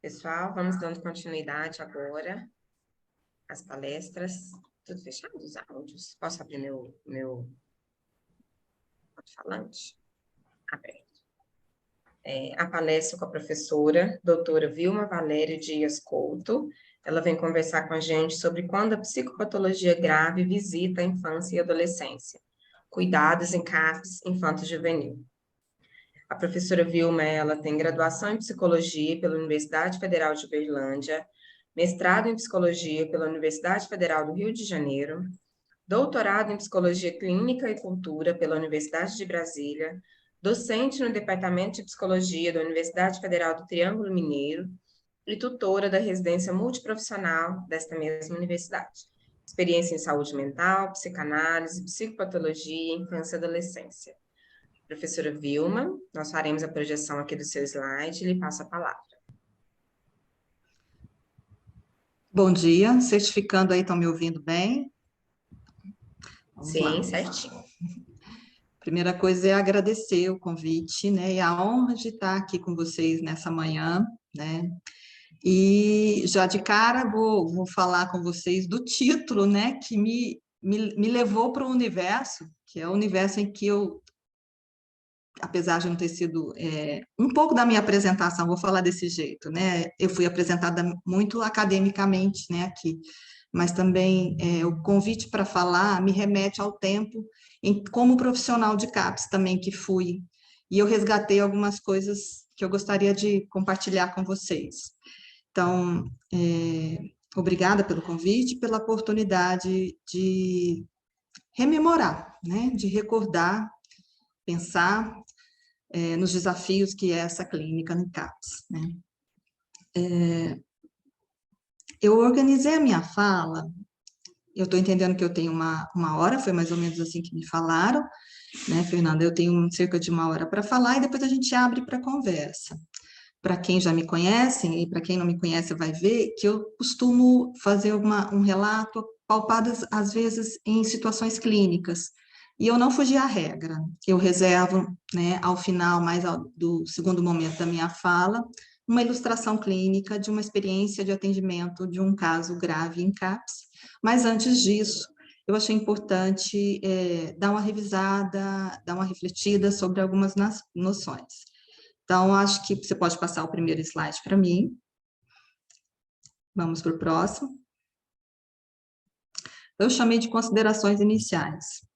Pessoal, vamos dando continuidade agora às palestras. Tudo fechado? Os áudios? Posso abrir meu alto-falante? Aberto. A palestra com a professora, doutora Vilma Valério Dias Couto. Ela vem conversar com a gente sobre quando a psicopatologia grave visita a infância e adolescência. Cuidados em CAPS infanto-juvenil. A professora Vilma, ela tem graduação em psicologia pela Universidade Federal de Uberlândia, mestrado em psicologia pela Universidade Federal do Rio de Janeiro, doutorado em psicologia clínica e cultura pela Universidade de Brasília, docente no Departamento de Psicologia da Universidade Federal do Triângulo Mineiro e tutora da residência multiprofissional desta mesma universidade. Experiência em saúde mental, psicanálise, psicopatologia, infância e adolescência. Professora Vilma, nós faremos a projeção aqui do seu slide e lhe passo a palavra. Bom dia, certificando aí, estão me ouvindo bem? Vamos Sim, lá. certinho. Primeira coisa é agradecer o convite, né, e a honra de estar aqui com vocês nessa manhã, né, e já de cara vou falar com vocês do título, né, que me levou para o universo, que é o universo em que eu, apesar de não ter sido um pouco da minha apresentação, vou falar desse jeito, né, eu fui apresentada muito academicamente, né, aqui, mas também o convite para falar me remete ao tempo como profissional de CAPS também que fui, e eu resgatei algumas coisas que eu gostaria de compartilhar com vocês. Então, obrigada pelo convite, pela oportunidade de rememorar, né, de recordar, pensar nos desafios que é essa clínica no CAPS, né. Eu organizei a minha fala. Eu estou entendendo que eu tenho uma hora, foi mais ou menos assim que me falaram, né, Fernanda? Eu tenho cerca de uma hora para falar e depois a gente abre para conversa. Para quem já me conhece e para quem não me conhece vai ver que eu costumo fazer um relato paupadas, às vezes, em situações clínicas. E eu não fugi à regra. Eu reservo, né, ao final, do segundo momento da minha fala, uma ilustração clínica de uma experiência de atendimento de um caso grave em CAPS. Mas antes disso, eu achei importante dar uma revisada, dar uma refletida sobre algumas noções. Então, acho que você pode passar o primeiro slide para mim. Vamos para o próximo. Eu chamei de considerações iniciais.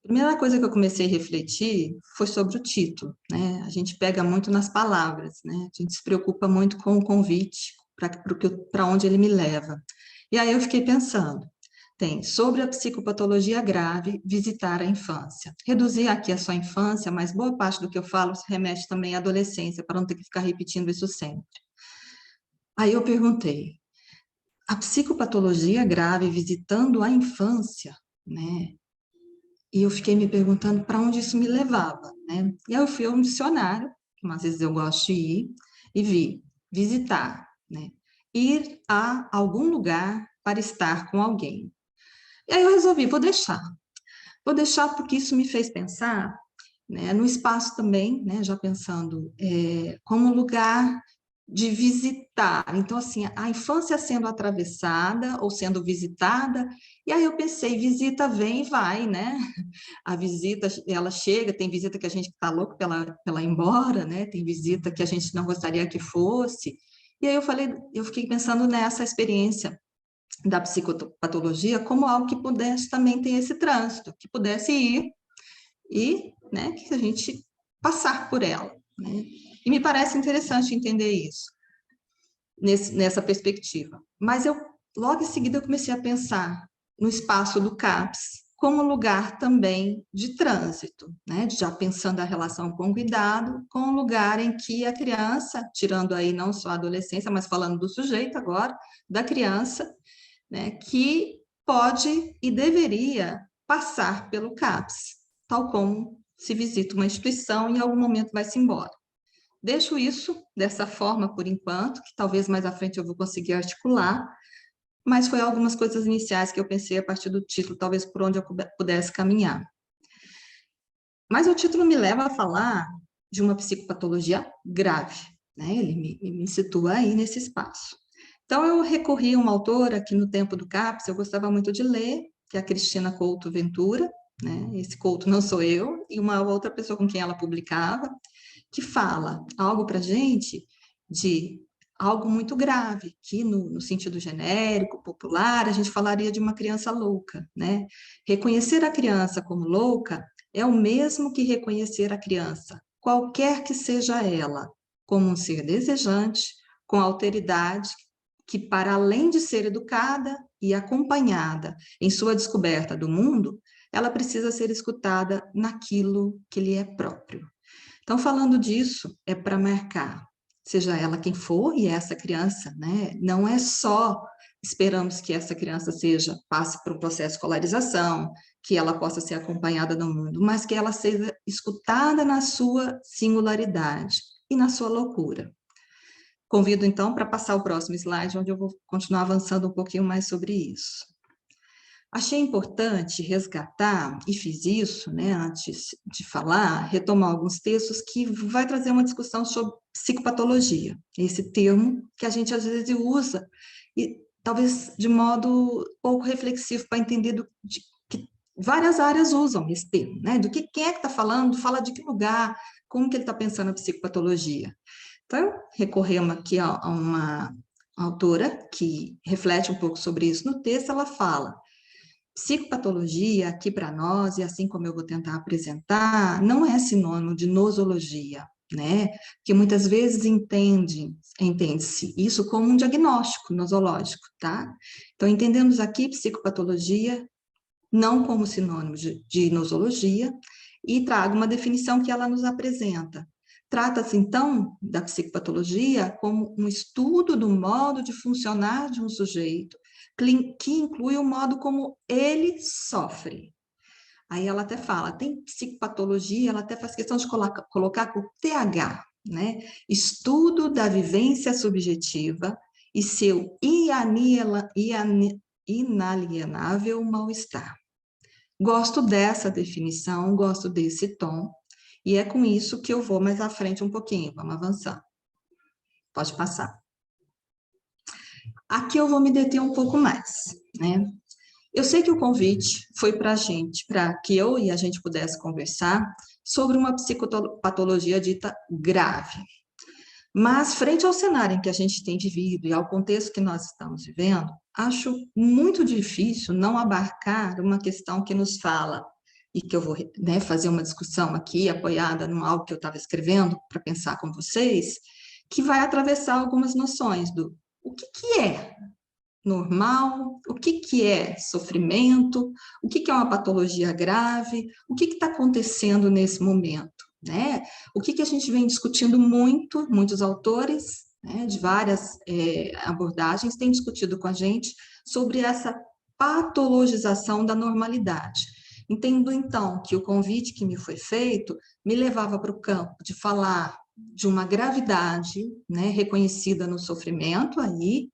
A primeira coisa que eu comecei a refletir foi sobre o título, né? A gente pega muito nas palavras, né? A gente se preocupa muito com o convite, para onde ele me leva. E aí eu fiquei pensando, tem sobre a psicopatologia grave, visitar a infância. Reduzir aqui a sua infância, mas boa parte do que eu falo se remete também à adolescência, para não ter que ficar repetindo isso sempre. Aí eu perguntei, a psicopatologia grave visitando a infância, né? E eu fiquei me perguntando para onde isso me levava, né? E aí eu fui a um dicionário, que às vezes eu gosto de ir, e vi visitar, né? Ir a algum lugar para estar com alguém. E aí eu resolvi, vou deixar porque isso me fez pensar, né, no espaço também, né, já pensando como lugar de visitar. Então, assim, a infância sendo atravessada ou sendo visitada, e aí eu pensei, visita vem e vai, né? A visita, ela chega, tem visita que a gente está louco pela ir embora, né? Tem visita que a gente não gostaria que fosse. E aí eu fiquei pensando nessa experiência da psicopatologia como algo que pudesse também ter esse trânsito, que pudesse ir e, né, que a gente passar por ela, né? E me parece interessante entender isso nessa perspectiva. Mas logo em seguida, eu comecei a pensar no espaço do CAPS como lugar também de trânsito, né? Já pensando a relação com o cuidado, com o lugar em que a criança, tirando aí não só a adolescência, mas falando do sujeito agora, da criança, né, que pode e deveria passar pelo CAPS, tal como se visita uma instituição e em algum momento vai-se embora. Deixo isso dessa forma por enquanto, que talvez mais à frente eu vou conseguir articular, mas foi algumas coisas iniciais que eu pensei a partir do título, talvez por onde eu pudesse caminhar. Mas o título me leva a falar de uma psicopatologia grave, né? Ele me situa aí nesse espaço. Então, eu recorri a uma autora que no tempo do CAPES eu gostava muito de ler, que é a Cristina Couto Ventura, né? Esse Couto não sou eu, e uma outra pessoa com quem ela publicava, que fala algo para a gente de algo muito grave, que no sentido genérico, popular, a gente falaria de uma criança louca, né? Reconhecer a criança como louca é o mesmo que reconhecer a criança, qualquer que seja ela, como um ser desejante, com alteridade, que para além de ser educada e acompanhada em sua descoberta do mundo, ela precisa ser escutada naquilo que lhe é próprio. Então, falando disso, é para marcar, seja ela quem for, e essa criança, né? Não é só esperamos que essa criança passe por um processo de escolarização, que ela possa ser acompanhada no mundo, mas que ela seja escutada na sua singularidade e na sua loucura. Convido, então, para passar o próximo slide, onde eu vou continuar avançando um pouquinho mais sobre isso. Achei importante resgatar, e fiz isso, né, antes de falar, retomar alguns textos que vai trazer uma discussão sobre psicopatologia, esse termo que a gente às vezes usa, e talvez de modo pouco reflexivo para entender que várias áreas usam esse termo, né, do que quem é que está falando, fala de que lugar, como que ele está pensando a psicopatologia. Então, recorremos aqui a uma autora que reflete um pouco sobre isso no texto, ela fala: psicopatologia, aqui para nós, e assim como eu vou tentar apresentar, não é sinônimo de nosologia, né? Que muitas vezes entende-se isso como um diagnóstico nosológico, tá? Então, entendemos aqui psicopatologia não como sinônimo de nosologia, e trago uma definição que ela nos apresenta. Trata-se, então, da psicopatologia como um estudo do modo de funcionar de um sujeito, que inclui o modo como ele sofre. Aí ela até fala, tem psicopatologia, ela até faz questão de colocar o TH, né? Estudo da vivência subjetiva e seu inalienável mal-estar. Gosto dessa definição, gosto desse tom, e é com isso que eu vou mais à frente um pouquinho, vamos avançar. Pode passar. Aqui eu vou me deter um pouco mais, né? Eu sei que o convite foi para a gente, para que eu e a gente pudesse conversar sobre uma psicopatologia dita grave. Mas, frente ao cenário em que a gente tem vivido e ao contexto que nós estamos vivendo, acho muito difícil não abarcar uma questão que nos fala, e que eu vou, né, fazer uma discussão aqui, apoiada em algo que eu estava escrevendo para pensar com vocês, que vai atravessar algumas noções do o que é normal, o que é sofrimento, o que é uma patologia grave, o que está acontecendo nesse momento, né? O que a gente vem discutindo muito, muitos autores, né, de várias abordagens têm discutido com a gente sobre essa patologização da normalidade. Entendo, então, que o convite que me foi feito me levava para o campo de falar de uma gravidade, né, reconhecida no sofrimento aí,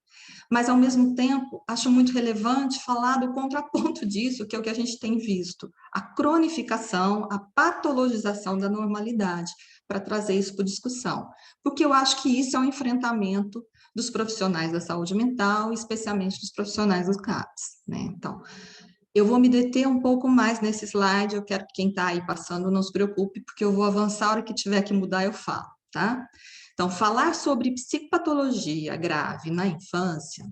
mas, ao mesmo tempo, acho muito relevante falar do contraponto disso, que é o que a gente tem visto, a cronificação, a patologização da normalidade, para trazer isso para discussão, porque eu acho que isso é um enfrentamento dos profissionais da saúde mental, especialmente dos profissionais dos CAPs, né? Então, eu vou me deter um pouco mais nesse slide, eu quero que quem está aí passando não se preocupe, porque eu vou avançar, a hora que tiver que mudar eu falo, tá? Então, falar sobre psicopatologia grave na infância,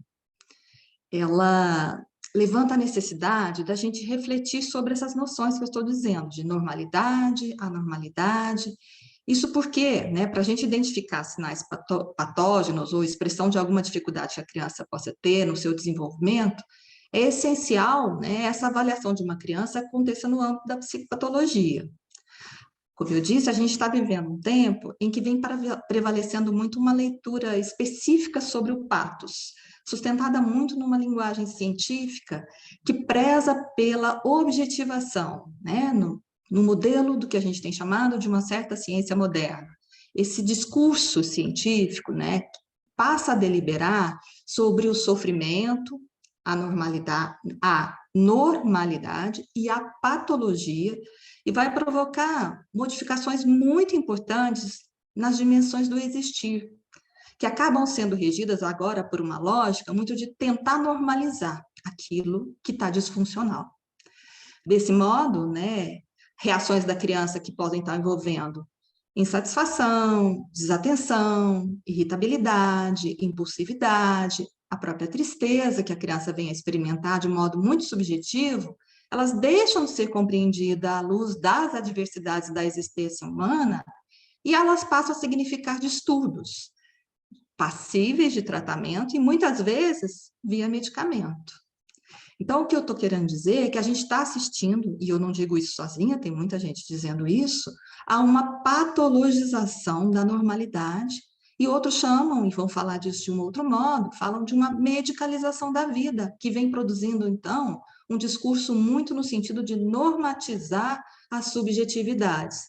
ela levanta a necessidade da gente refletir sobre essas noções que eu estou dizendo, de normalidade, anormalidade. Isso porque, né, para a gente identificar sinais patógenos ou expressão de alguma dificuldade que a criança possa ter no seu desenvolvimento, é essencial, né, essa avaliação de uma criança aconteça no âmbito da psicopatologia. Como eu disse, a gente está vivendo um tempo em que vem prevalecendo muito uma leitura específica sobre o patos, sustentada muito numa linguagem científica que preza pela objetivação, né, no modelo do que a gente tem chamado de uma certa ciência moderna. Esse discurso científico, né, passa a deliberar sobre o sofrimento, a normalidade e a patologia, e vai provocar modificações muito importantes nas dimensões do existir, que acabam sendo regidas agora por uma lógica muito de tentar normalizar aquilo que está disfuncional. Desse modo, né, reações da criança que podem estar envolvendo insatisfação, desatenção, irritabilidade, impulsividade, a própria tristeza que a criança vem a experimentar de modo muito subjetivo, elas deixam de ser compreendidas à luz das adversidades da existência humana e elas passam a significar distúrbios passíveis de tratamento e muitas vezes via medicamento. Então, o que eu estou querendo dizer é que a gente está assistindo, e eu não digo isso sozinha, tem muita gente dizendo isso, a uma patologização da normalidade, e outros chamam, e vão falar disso de um outro modo, falam de uma medicalização da vida, que vem produzindo, então, um discurso muito no sentido de normatizar as subjetividades.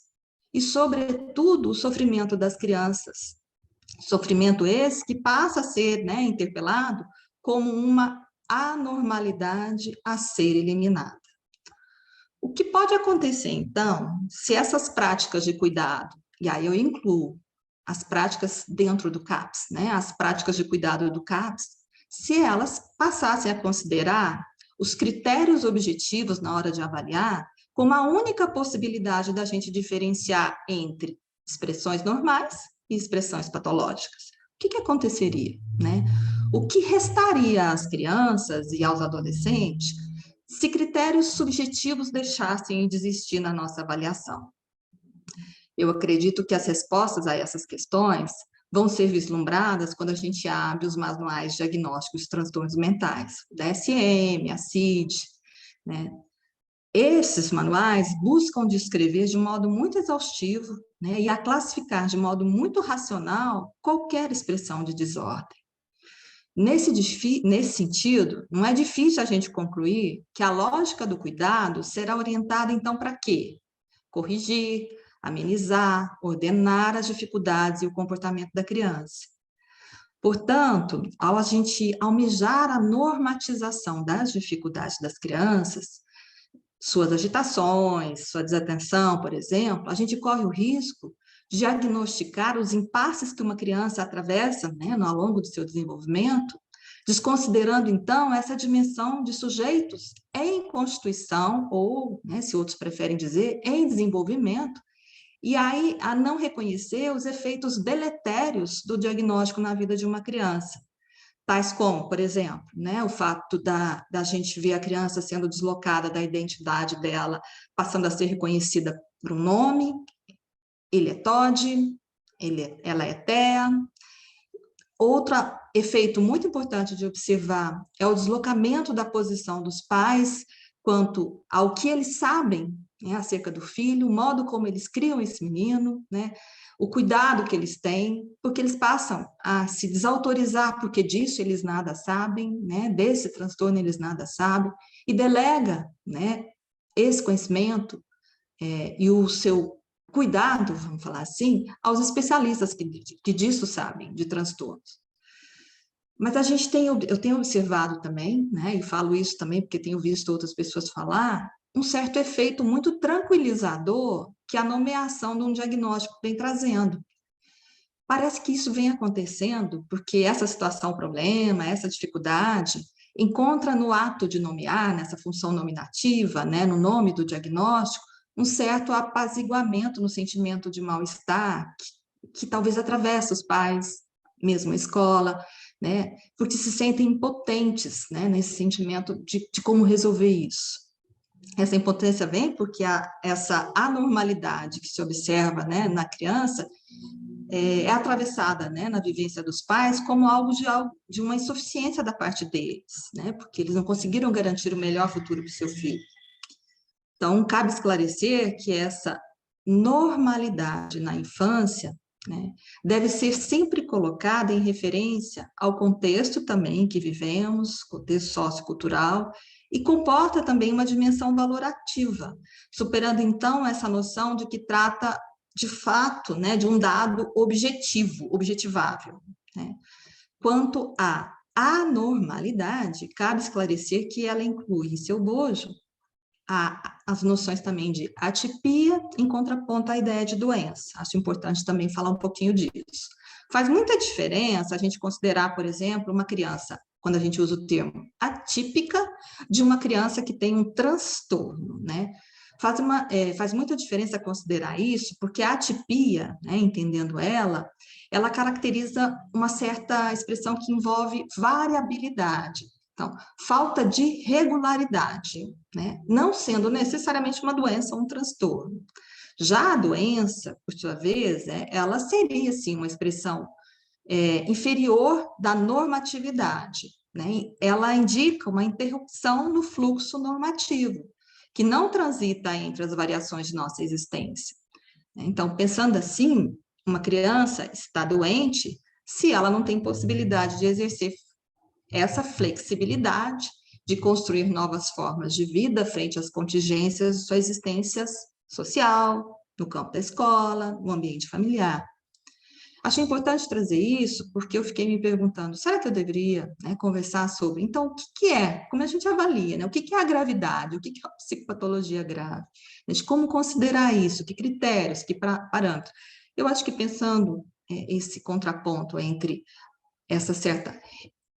E, sobretudo, o sofrimento das crianças. Sofrimento esse que passa a ser, né, interpelado como uma anormalidade a ser eliminada. O que pode acontecer, então, se essas práticas de cuidado, e aí eu incluo as práticas dentro do CAPS, né, as práticas de cuidado do CAPS, se elas passassem a considerar os critérios objetivos na hora de avaliar como a única possibilidade da gente diferenciar entre expressões normais e expressões patológicas. O que aconteceria, né? O que restaria às crianças e aos adolescentes se critérios subjetivos deixassem de existir na nossa avaliação? Eu acredito que as respostas a essas questões vão ser vislumbradas quando a gente abre os manuais diagnósticos de transtornos mentais, o DSM, a CID, né? Esses manuais buscam descrever de modo muito exaustivo, né, e a classificar de modo muito racional qualquer expressão de desordem. Nesse sentido, não é difícil a gente concluir que a lógica do cuidado será orientada, então, para quê? Corrigir, amenizar, ordenar as dificuldades e o comportamento da criança. Portanto, ao a gente almejar a normatização das dificuldades das crianças, suas agitações, sua desatenção, por exemplo, a gente corre o risco de diagnosticar os impasses que uma criança atravessa, né, ao longo do seu desenvolvimento, desconsiderando, então, essa dimensão de sujeitos em constituição, ou, né, se outros preferem dizer, em desenvolvimento, e aí a não reconhecer os efeitos deletérios do diagnóstico na vida de uma criança. Tais como, por exemplo, né, o fato da gente ver a criança sendo deslocada da identidade dela, passando a ser reconhecida por um nome, ele é Todd, ela é Thea. Outro efeito muito importante de observar é o deslocamento da posição dos pais quanto ao que eles sabem, né, acerca do filho, o modo como eles criam esse menino, né, o cuidado que eles têm, porque eles passam a se desautorizar, porque disso eles nada sabem, né, desse transtorno eles nada sabem, e delega, né, esse conhecimento e o seu cuidado, vamos falar assim, aos especialistas que disso sabem, de transtornos. Mas eu tenho observado também, né, e falo isso também porque tenho visto outras pessoas falar, um certo efeito muito tranquilizador que a nomeação de um diagnóstico vem trazendo. Parece que isso vem acontecendo porque essa situação, problema, essa dificuldade, encontra no ato de nomear, nessa função nominativa, né, no nome do diagnóstico, um certo apaziguamento no sentimento de mal-estar que talvez atravessa os pais, mesmo a escola, né, porque se sentem impotentes, né, nesse sentimento de como resolver isso. Essa impotência vem porque essa anormalidade que se observa, né, na criança é atravessada, né, na vivência dos pais como algo de uma insuficiência da parte deles, né, porque eles não conseguiram garantir o melhor futuro para o seu filho. Então, cabe esclarecer que essa normalidade na infância, né, deve ser sempre colocada em referência ao contexto também que vivemos, contexto sociocultural, e comporta também uma dimensão valorativa, superando então essa noção de que trata de fato, né, de um dado objetivo, objetivável, né? Quanto à anormalidade, cabe esclarecer que ela inclui em seu bojo as noções também de atipia, em contraponto à ideia de doença. Acho importante também falar um pouquinho disso. Faz muita diferença a gente considerar, por exemplo, uma criança, quando a gente usa o termo atípica, de uma criança que tem um transtorno, né? Faz muita diferença considerar isso, porque a atipia, né, entendendo ela caracteriza uma certa expressão que envolve variabilidade. Então, falta de regularidade, né? Não sendo necessariamente uma doença ou um transtorno. Já a doença, por sua vez, ela seria, sim, uma expressão inferior da normatividade, né? Ela indica uma interrupção no fluxo normativo, que não transita entre as variações de nossa existência. Então, pensando assim, uma criança está doente se ela não tem possibilidade de exercer essa flexibilidade de construir novas formas de vida frente às contingências de sua existência social, no campo da escola, no ambiente familiar. Achei importante trazer isso porque eu fiquei me perguntando, será que eu deveria, né, conversar sobre, então, o que é, como a gente avalia, né, o que é a gravidade, o que é a psicopatologia grave, de como considerar isso, que critérios, que parâmetros. Eu acho que pensando esse contraponto entre essa certa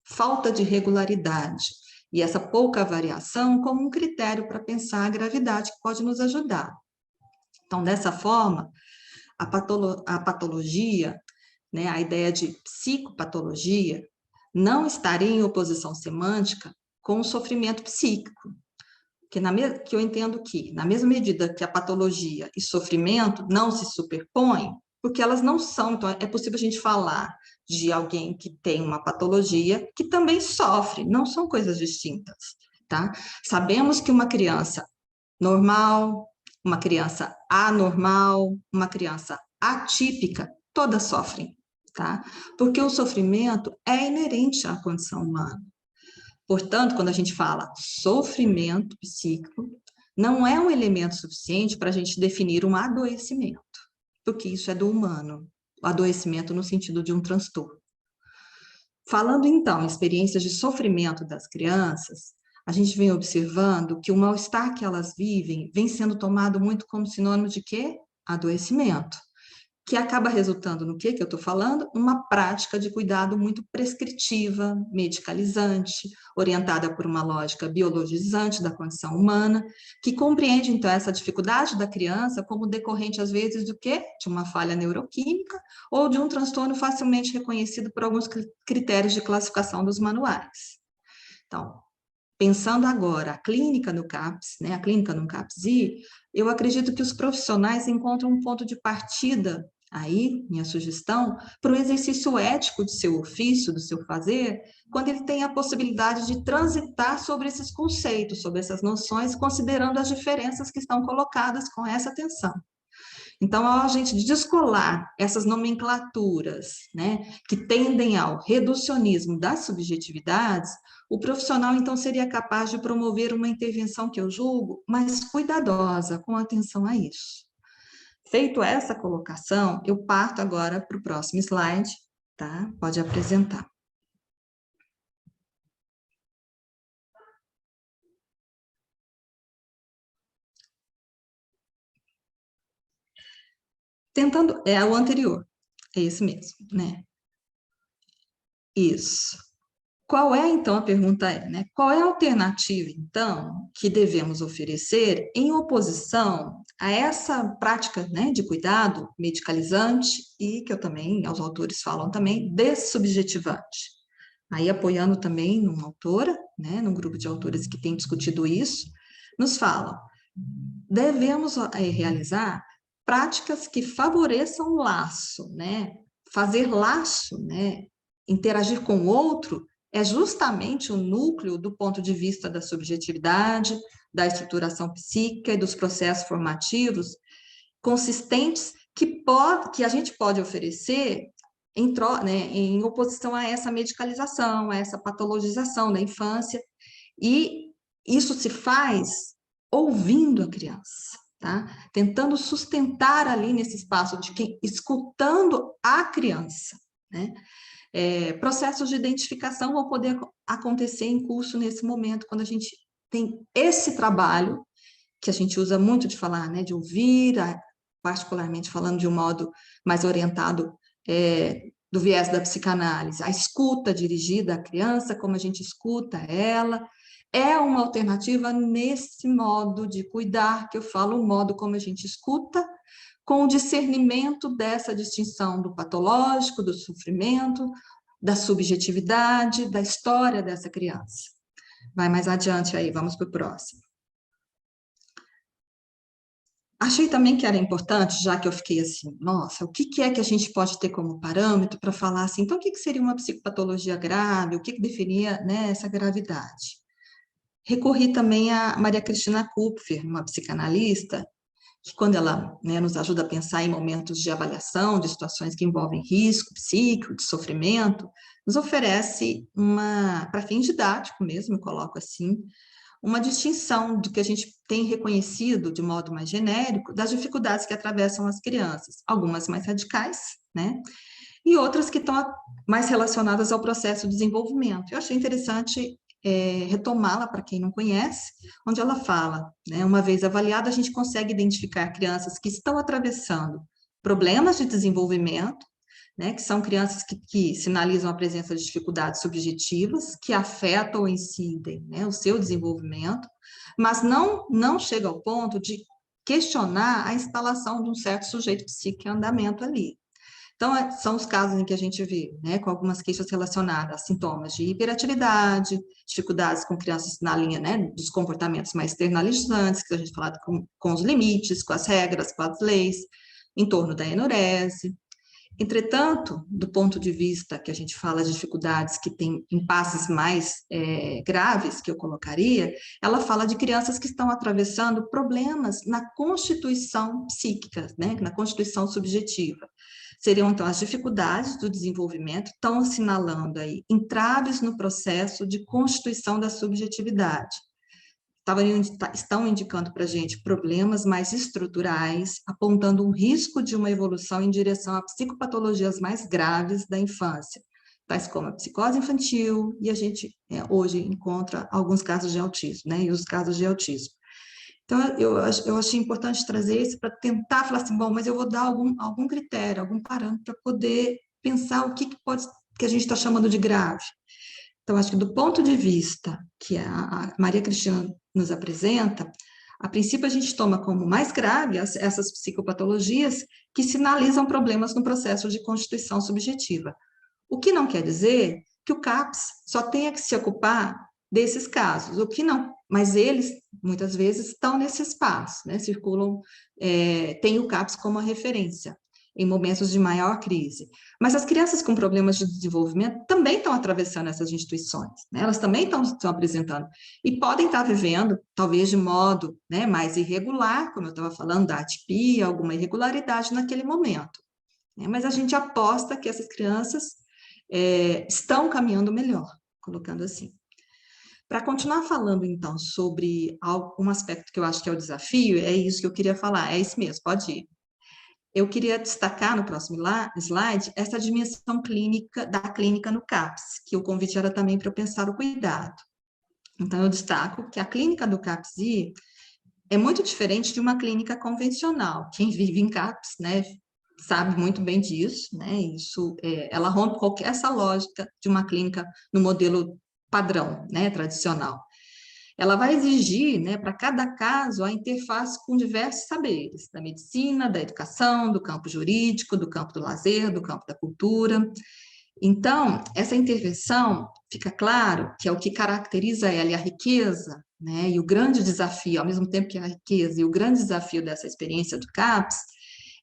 falta de regularidade e essa pouca variação como um critério para pensar a gravidade que pode nos ajudar. Então, dessa forma, a patologia, né, a ideia de psicopatologia, não estaria em oposição semântica com o sofrimento psíquico, que eu entendo que, na mesma medida que a patologia e sofrimento não se superpõem, porque elas não são, então é possível a gente falar de alguém que tem uma patologia que também sofre, não são coisas distintas, tá? Sabemos que uma criança normal, uma criança anormal, uma criança atípica, todas sofrem, tá? Porque o sofrimento é inerente à condição humana. Portanto, quando a gente fala sofrimento psíquico, não é um elemento suficiente para a gente definir um adoecimento, porque isso é do humano, o adoecimento no sentido de um transtorno. Falando então em experiências de sofrimento das crianças, a gente vem observando que o mal-estar que elas vivem vem sendo tomado muito como sinônimo de quê? Adoecimento, que acaba resultando no que eu estou falando? Uma prática de cuidado muito prescritiva, medicalizante, orientada por uma lógica biologizante da condição humana, que compreende, então, essa dificuldade da criança como decorrente, às vezes, do quê? De uma falha neuroquímica ou de um transtorno facilmente reconhecido por alguns critérios de classificação dos manuais. Então, pensando agora a clínica no CAPS, né, a clínica no CAPS-I, eu acredito que os profissionais encontram um ponto de partida, aí, minha sugestão, para o exercício ético de seu ofício, do seu fazer, quando ele tem a possibilidade de transitar sobre esses conceitos, sobre essas noções, considerando as diferenças que estão colocadas com essa atenção. Então, ao a gente descolar essas nomenclaturas, né, que tendem ao reducionismo das subjetividades, o profissional, então, seria capaz de promover uma intervenção que eu julgo mais cuidadosa, com atenção a isso. Feito essa colocação, eu parto agora para o próximo slide, tá? Pode apresentar. Tentando, é o anterior, é esse mesmo, né? Isso. Qual é, então, a pergunta é, né? Qual é a alternativa, então, que devemos oferecer em oposição a essa prática, né, de cuidado medicalizante e que eu também, os autores falam também, dessubjetivante? Aí, apoiando também numa autora, né, num grupo de autores que tem discutido isso, nos falam, devemos realizar práticas que favoreçam o laço, né? Fazer laço, né? Interagir com o outro é justamente o núcleo do ponto de vista da subjetividade, da estruturação psíquica e dos processos formativos consistentes que a gente pode oferecer em oposição a essa medicalização, a essa patologização da infância, e isso se faz ouvindo a criança, tá? Tentando sustentar ali nesse espaço de quem escutando a criança, né? Processos de identificação vão poder acontecer em curso nesse momento, quando a gente tem esse trabalho que a gente usa muito de falar, né, de ouvir, particularmente falando de um modo mais orientado do viés da psicanálise, a escuta dirigida à criança, como a gente escuta ela, é uma alternativa nesse modo de cuidar, que eu falo, o modo como a gente escuta, com o discernimento dessa distinção do patológico, do sofrimento, da subjetividade, da história dessa criança. Vai mais adiante aí, vamos para o próximo. Achei também que era importante, já que eu fiquei assim, nossa, o que é que a gente pode ter como parâmetro para falar assim, então o que seria uma psicopatologia grave, o que definia, né, essa gravidade? Recorri também a Maria Cristina Kupfer, uma psicanalista, que quando ela, né, nos ajuda a pensar em momentos de avaliação, de situações que envolvem risco psíquico, de sofrimento, nos oferece para fim didático mesmo, eu coloco assim, uma distinção do que a gente tem reconhecido de modo mais genérico das dificuldades que atravessam as crianças, algumas mais radicais, né? E outras que estão mais relacionadas ao processo de desenvolvimento. Eu achei interessante retomá-la para quem não conhece, onde ela fala, né, uma vez avaliada, a gente consegue identificar crianças que estão atravessando problemas de desenvolvimento, né, que são crianças que sinalizam a presença de dificuldades subjetivas, que afetam ou incidem, né, o seu desenvolvimento, mas não chega ao ponto de questionar a instalação de um certo sujeito psíquico em andamento ali. Então, são os casos em que a gente vê, né, com algumas queixas relacionadas a sintomas de hiperatividade, dificuldades com crianças na linha, né, dos comportamentos mais externalizantes, que a gente fala com os limites, com as regras, com as leis, em torno da enurese. Entretanto, do ponto de vista que a gente fala de dificuldades que têm impasses mais graves, que eu colocaria, ela fala de crianças que estão atravessando problemas na constituição psíquica, né, na constituição subjetiva. Seriam, então, as dificuldades do desenvolvimento, estão assinalando aí entraves no processo de constituição da subjetividade. Estão indicando para a gente problemas mais estruturais, apontando um risco de uma evolução em direção a psicopatologias mais graves da infância, tais como a psicose infantil, e a gente hoje encontra alguns casos de autismo, né, e os casos de autismo. Então, eu achei importante trazer isso para tentar falar assim, bom, mas eu vou dar algum critério, algum parâmetro para poder pensar o que a gente está chamando de grave. Então, acho que do ponto de vista que a Maria Cristina nos apresenta, a princípio a gente toma como mais grave essas psicopatologias que sinalizam problemas no processo de constituição subjetiva. O que não quer dizer que o CAPS só tenha que se ocupar desses casos, o que não, mas eles, muitas vezes, estão nesse espaço, né, circulam, tem o CAPS como a referência, em momentos de maior crise. Mas as crianças com problemas de desenvolvimento também estão atravessando essas instituições, né, elas também estão apresentando, e podem estar vivendo, talvez de modo, né, mais irregular, como eu estava falando, da atipia, alguma irregularidade naquele momento, né, mas a gente aposta que essas crianças estão caminhando melhor, colocando assim. Para continuar falando, então, sobre um aspecto que eu acho que é o desafio, é isso que eu queria falar, é isso mesmo, pode ir. Eu queria destacar no próximo slide essa dimensão clínica, da clínica no CAPS, que o convite era também para eu pensar o cuidado. Então, eu destaco que a clínica do CAPS-I é muito diferente de uma clínica convencional. Quem vive em CAPS, né, sabe muito bem disso, né, ela rompe essa lógica de uma clínica no modelo padrão, né, tradicional. Ela vai exigir, né, para cada caso, a interface com diversos saberes, da medicina, da educação, do campo jurídico, do campo do lazer, do campo da cultura. Então, essa intervenção, fica claro que é o que caracteriza ela e a riqueza, né, e o grande desafio, ao mesmo tempo que a riqueza e o grande desafio dessa experiência do CAPS,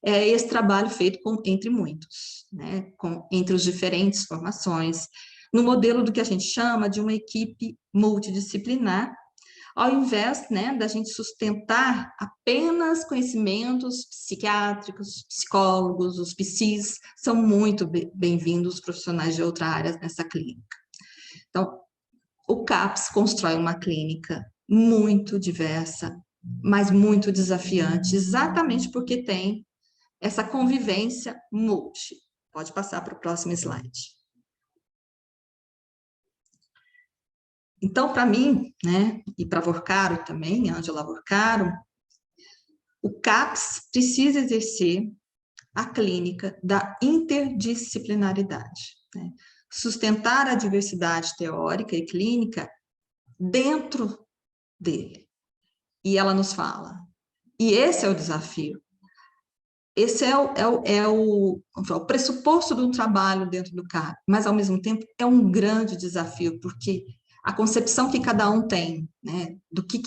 é esse trabalho feito entre muitos, né, entre as diferentes formações, no modelo do que a gente chama de uma equipe multidisciplinar, ao invés, né, da gente sustentar apenas conhecimentos psiquiátricos, psicólogos, os psis, são muito bem-vindos profissionais de outras áreas nessa clínica. Então, o CAPS constrói uma clínica muito diversa, mas muito desafiante, exatamente porque tem essa convivência multi. Pode passar para o próximo slide. Então, para mim, né, e para Vorcaro também, Ângela Vorcaro, o CAPS precisa exercer a clínica da interdisciplinaridade, né? Sustentar a diversidade teórica e clínica dentro dele. E ela nos fala, e esse é o desafio, esse é o pressuposto de um trabalho dentro do CAP, mas, ao mesmo tempo, é um grande desafio, porque a concepção que cada um tem, né, do que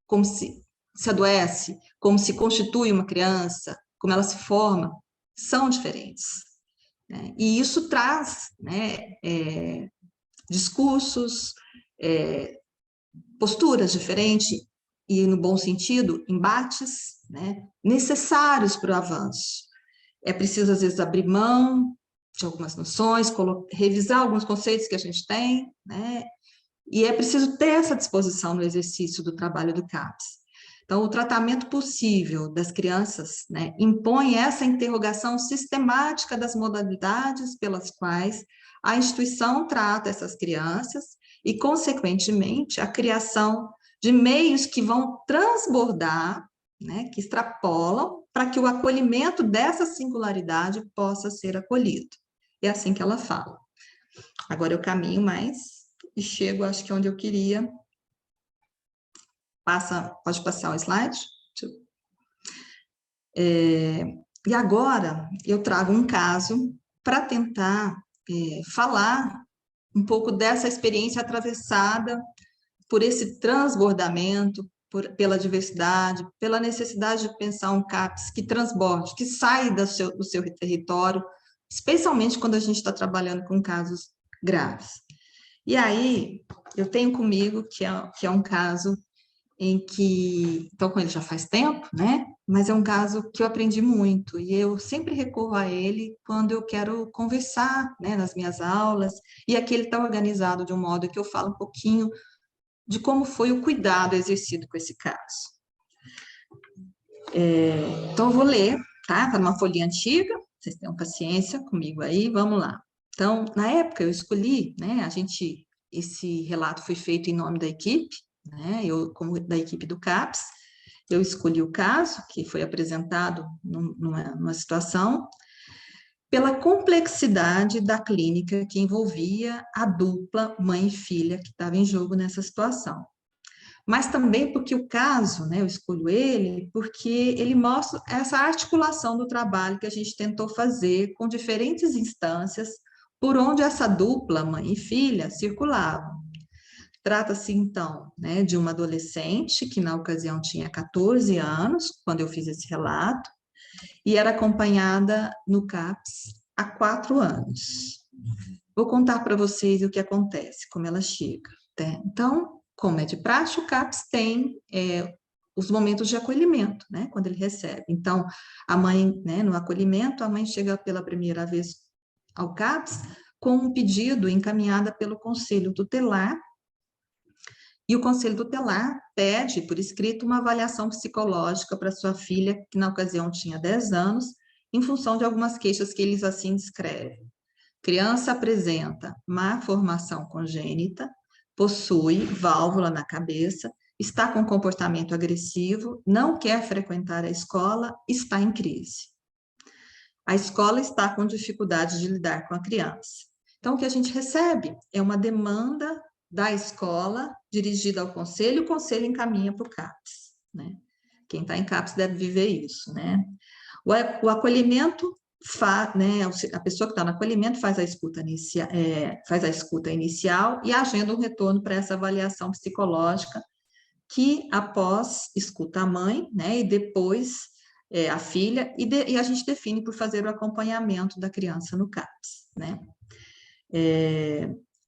como se adoece, como se constitui uma criança, como ela se forma, são diferentes, né? E isso traz, né, discursos, é, posturas diferentes, e, no bom sentido, embates, né, necessários para o avanço. É preciso, às vezes, abrir mão de algumas noções, revisar alguns conceitos que a gente tem, né, e é preciso ter essa disposição no exercício do trabalho do CAPS. Então, o tratamento possível das crianças, né, impõe essa interrogação sistemática das modalidades pelas quais a instituição trata essas crianças e, consequentemente, a criação de meios que vão transbordar, né, que extrapolam, para que o acolhimento dessa singularidade possa ser acolhido. É assim que ela fala. Agora eu caminho mais e chego, acho que onde eu queria. Pode passar o slide? E agora eu trago um caso para tentar falar um pouco dessa experiência atravessada por esse transbordamento, pela diversidade, pela necessidade de pensar um CAPS que transborde, que sai do seu território, especialmente quando a gente está trabalhando com casos graves. E aí, eu tenho comigo, que é um caso em que, então, com ele já faz tempo, né? Mas é um caso que eu aprendi muito, e eu sempre recorro a ele quando eu quero conversar, né, nas minhas aulas, e aqui ele está organizado de um modo que eu falo um pouquinho de como foi o cuidado exercido com esse caso. Então, eu vou ler, tá? Está numa folhinha antiga, vocês tenham paciência comigo aí, vamos lá. Então, na época eu escolhi, né, esse relato foi feito em nome da equipe, né, eu, como da equipe do CAPS, eu escolhi o caso, que foi apresentado numa situação, pela complexidade da clínica que envolvia a dupla mãe e filha que estava em jogo nessa situação. Mas também porque o caso, né, eu escolho ele, porque ele mostra essa articulação do trabalho que a gente tentou fazer com diferentes instâncias por onde essa dupla, mãe e filha, circulavam. Trata-se, então, né, de uma adolescente que, na ocasião, tinha 14 anos, quando eu fiz esse relato, e era acompanhada no CAPS há 4 anos. Vou contar para vocês o que acontece, como ela chega. Né? Então, como é de praxe, o CAPS tem os momentos de acolhimento, né, quando ele recebe. Então, a mãe, né, no acolhimento, a mãe chega pela primeira vez ao CAPS com um pedido encaminhado pelo Conselho Tutelar, e o Conselho Tutelar pede, por escrito, uma avaliação psicológica para sua filha, que na ocasião tinha 10 anos, em função de algumas queixas que eles assim descrevem. Criança apresenta má formação congênita, possui válvula na cabeça, está com comportamento agressivo, não quer frequentar a escola, está em crise. A escola está com dificuldade de lidar com a criança. Então, o que a gente recebe é uma demanda da escola dirigida ao conselho, o conselho encaminha para o CAPS, né? Quem está em CAPS deve viver isso, né? O acolhimento, né, a pessoa que está no acolhimento faz a escuta inicial e agenda um retorno para essa avaliação psicológica, que após escuta a mãe, né, e depois a filha, e a gente define por fazer o acompanhamento da criança no CAPS, né?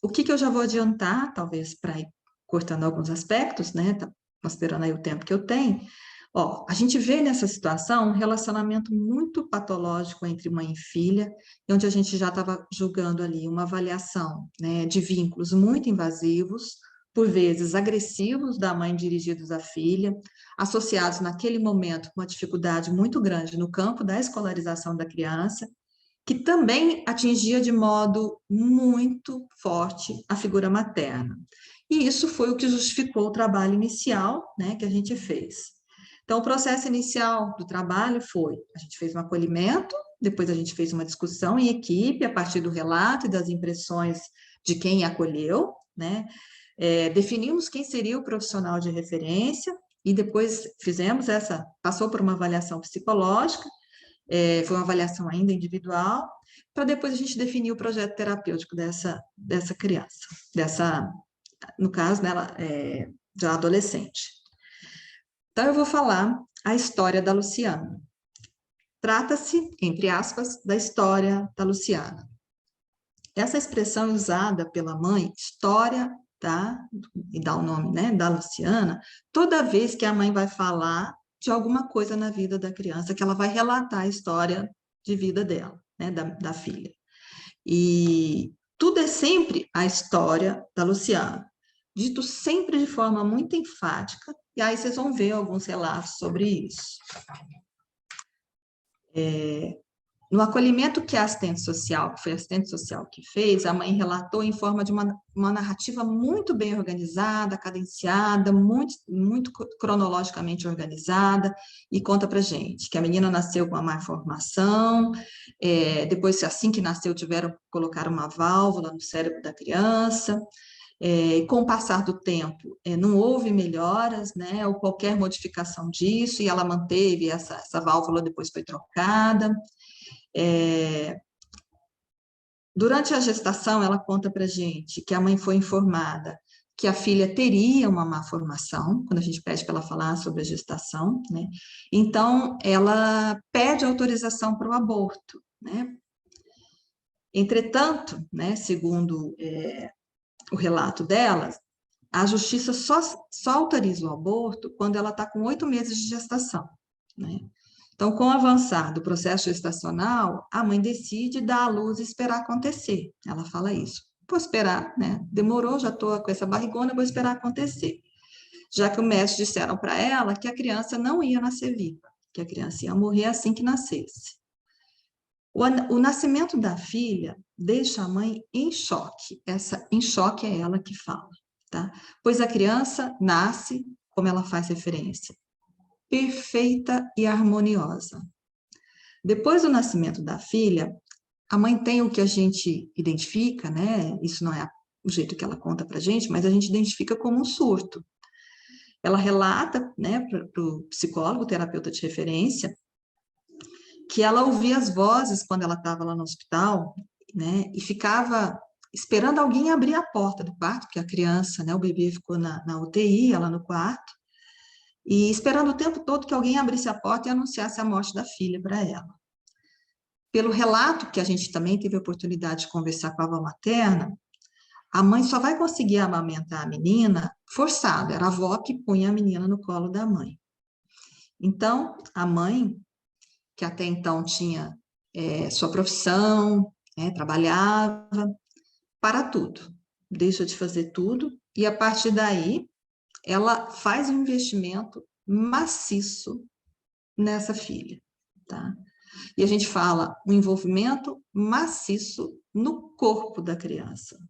O que eu já vou adiantar, talvez para ir cortando alguns aspectos, né, tá considerando aí o tempo que eu tenho. Ó, a gente vê nessa situação um relacionamento muito patológico entre mãe e filha, onde a gente já estava julgando ali uma avaliação, né, de vínculos muito invasivos, por vezes agressivos da mãe dirigidos à filha, associados naquele momento com uma dificuldade muito grande no campo da escolarização da criança, que também atingia de modo muito forte a figura materna. E isso foi o que justificou o trabalho inicial, né, que a gente fez. Então, o processo inicial do trabalho foi, a gente fez um acolhimento, depois a gente fez uma discussão em equipe, a partir do relato e das impressões de quem acolheu, né, definimos quem seria o profissional de referência, e depois passou por uma avaliação psicológica, foi uma avaliação ainda individual, para depois a gente definir o projeto terapêutico dessa criança, no caso, dela, já adolescente. Então, eu vou falar a história da Luciana. Trata-se, entre aspas, da história da Luciana. Essa expressão é usada pela mãe, história e dá o nome, né, da Luciana, toda vez que a mãe vai falar de alguma coisa na vida da criança, que ela vai relatar a história de vida dela, né, da filha. E tudo é sempre a história da Luciana, dito sempre de forma muito enfática, e aí vocês vão ver alguns relatos sobre isso. No acolhimento que a assistente social, que foi a assistente social que fez, a mãe relatou em forma de uma narrativa muito bem organizada, cadenciada, muito cronologicamente organizada, e conta pra gente que a menina nasceu com uma má formação, depois, assim que nasceu, tiveram que colocar uma válvula no cérebro da criança, com o passar do tempo, não houve melhoras, né, ou qualquer modificação disso, e ela manteve essa válvula, depois foi trocada. Durante a gestação, ela conta para gente que a mãe foi informada que a filha teria uma má formação, quando a gente pede para ela falar sobre a gestação, né? Então, ela pede autorização para o aborto, né? Entretanto, né, segundo o relato dela, a justiça só autoriza o aborto quando ela está com 8 meses de gestação, né? Então, com o avançar do processo gestacional, a mãe decide dar à luz e esperar acontecer. Ela fala isso. Vou esperar, né? Demorou, já estou com essa barrigona, vou esperar acontecer. Já que os médicos disseram para ela que a criança não ia nascer viva, que a criança ia morrer assim que nascesse. O nascimento da filha deixa a mãe em choque. Em choque é ela que fala, tá? Pois a criança nasce, como ela faz referência, perfeita e harmoniosa. Depois do nascimento da filha, a mãe tem o que a gente identifica, né? Isso não é o jeito que ela conta para a gente, mas a gente identifica como um surto. Ela relata, né, para o psicólogo, terapeuta de referência, que ela ouvia as vozes quando ela estava lá no hospital, né? E ficava esperando alguém abrir a porta do quarto, porque a criança, né, o bebê ficou na UTI, ela no quarto, e esperando o tempo todo que alguém abrisse a porta e anunciasse a morte da filha para ela. Pelo relato que a gente também teve a oportunidade de conversar com a avó materna, a mãe só vai conseguir amamentar a menina forçada, era a avó que punha a menina no colo da mãe. Então, a mãe, que até então tinha sua profissão, trabalhava, para tudo, deixa de fazer tudo, e a partir daí, ela faz um investimento maciço nessa filha, tá? E a gente fala um envolvimento maciço no corpo da criança.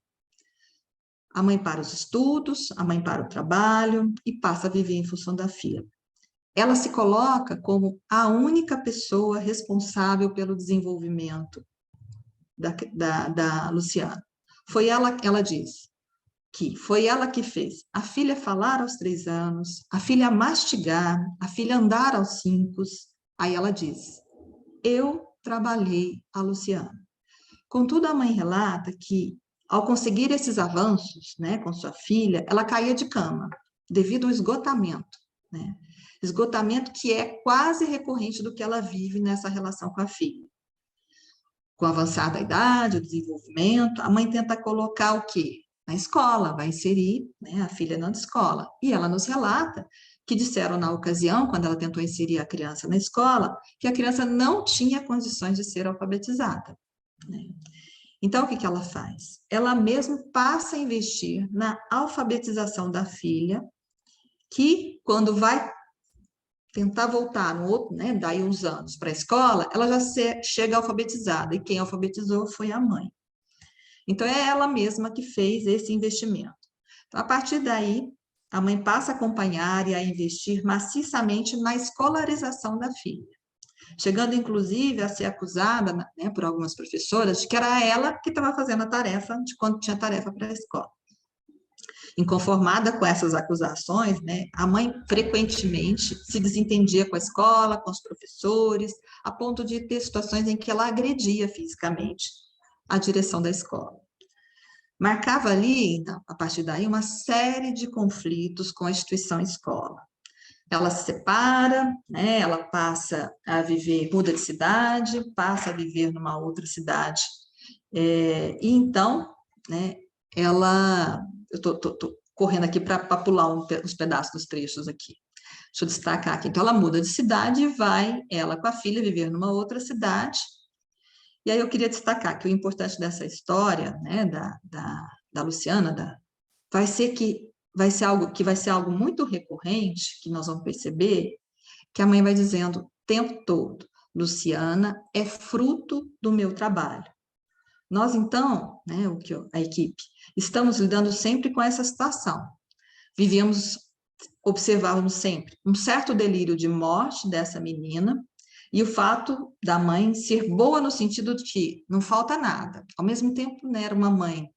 A mãe para os estudos, a mãe para o trabalho e passa a viver em função da filha. Ela se coloca como a única pessoa responsável pelo desenvolvimento da Luciana. Ela diz, que foi ela que fez a filha falar aos 3 anos, a filha mastigar, a filha andar aos 5. Aí ela diz, eu trabalhei a Luciana. Contudo, a mãe relata que, ao conseguir esses avanços, né, com sua filha, ela caía de cama, devido ao esgotamento, né? Esgotamento que é quase recorrente do que ela vive nessa relação com a filha. Com a avançada idade, o desenvolvimento, a mãe tenta colocar o quê? Na escola, vai inserir, né, a filha na escola. E ela nos relata que disseram na ocasião, quando ela tentou inserir a criança na escola, que a criança não tinha condições de ser alfabetizada, né? Então, o que ela faz? Ela mesmo passa a investir na alfabetização da filha, que, quando vai tentar voltar no outro, né, daí uns anos para a escola, ela já chega alfabetizada, e quem alfabetizou foi a mãe. Então, é ela mesma que fez esse investimento. Então, a partir daí, a mãe passa a acompanhar e a investir maciçamente na escolarização da filha, chegando, inclusive, a ser acusada, né, por algumas professoras de que era ela que estava fazendo a tarefa, de quando tinha tarefa para a escola. Inconformada com essas acusações, né, a mãe frequentemente se desentendia com a escola, com os professores, a ponto de ter situações em que ela agredia fisicamente a direção da escola. Marcava ali, então, a partir daí, uma série de conflitos com a instituição escola. Ela se separa, né, ela passa a viver, muda de cidade, passa a viver numa outra cidade. E então, né, eu estou correndo aqui para pular uns pedaços dos trechos aqui. Deixa eu destacar aqui. Então, ela muda de cidade e vai, ela com a filha, viver numa outra cidade. E aí eu queria destacar que o importante dessa história, né, da Luciana, vai ser algo muito recorrente, que nós vamos perceber, que a mãe vai dizendo o tempo todo: Luciana é fruto do meu trabalho. Nós, então, né, a equipe, estamos lidando sempre com essa situação. Observávamos sempre um certo delírio de morte dessa menina, e o fato da mãe ser boa no sentido de que não falta nada. Ao mesmo tempo, né, era uma mãe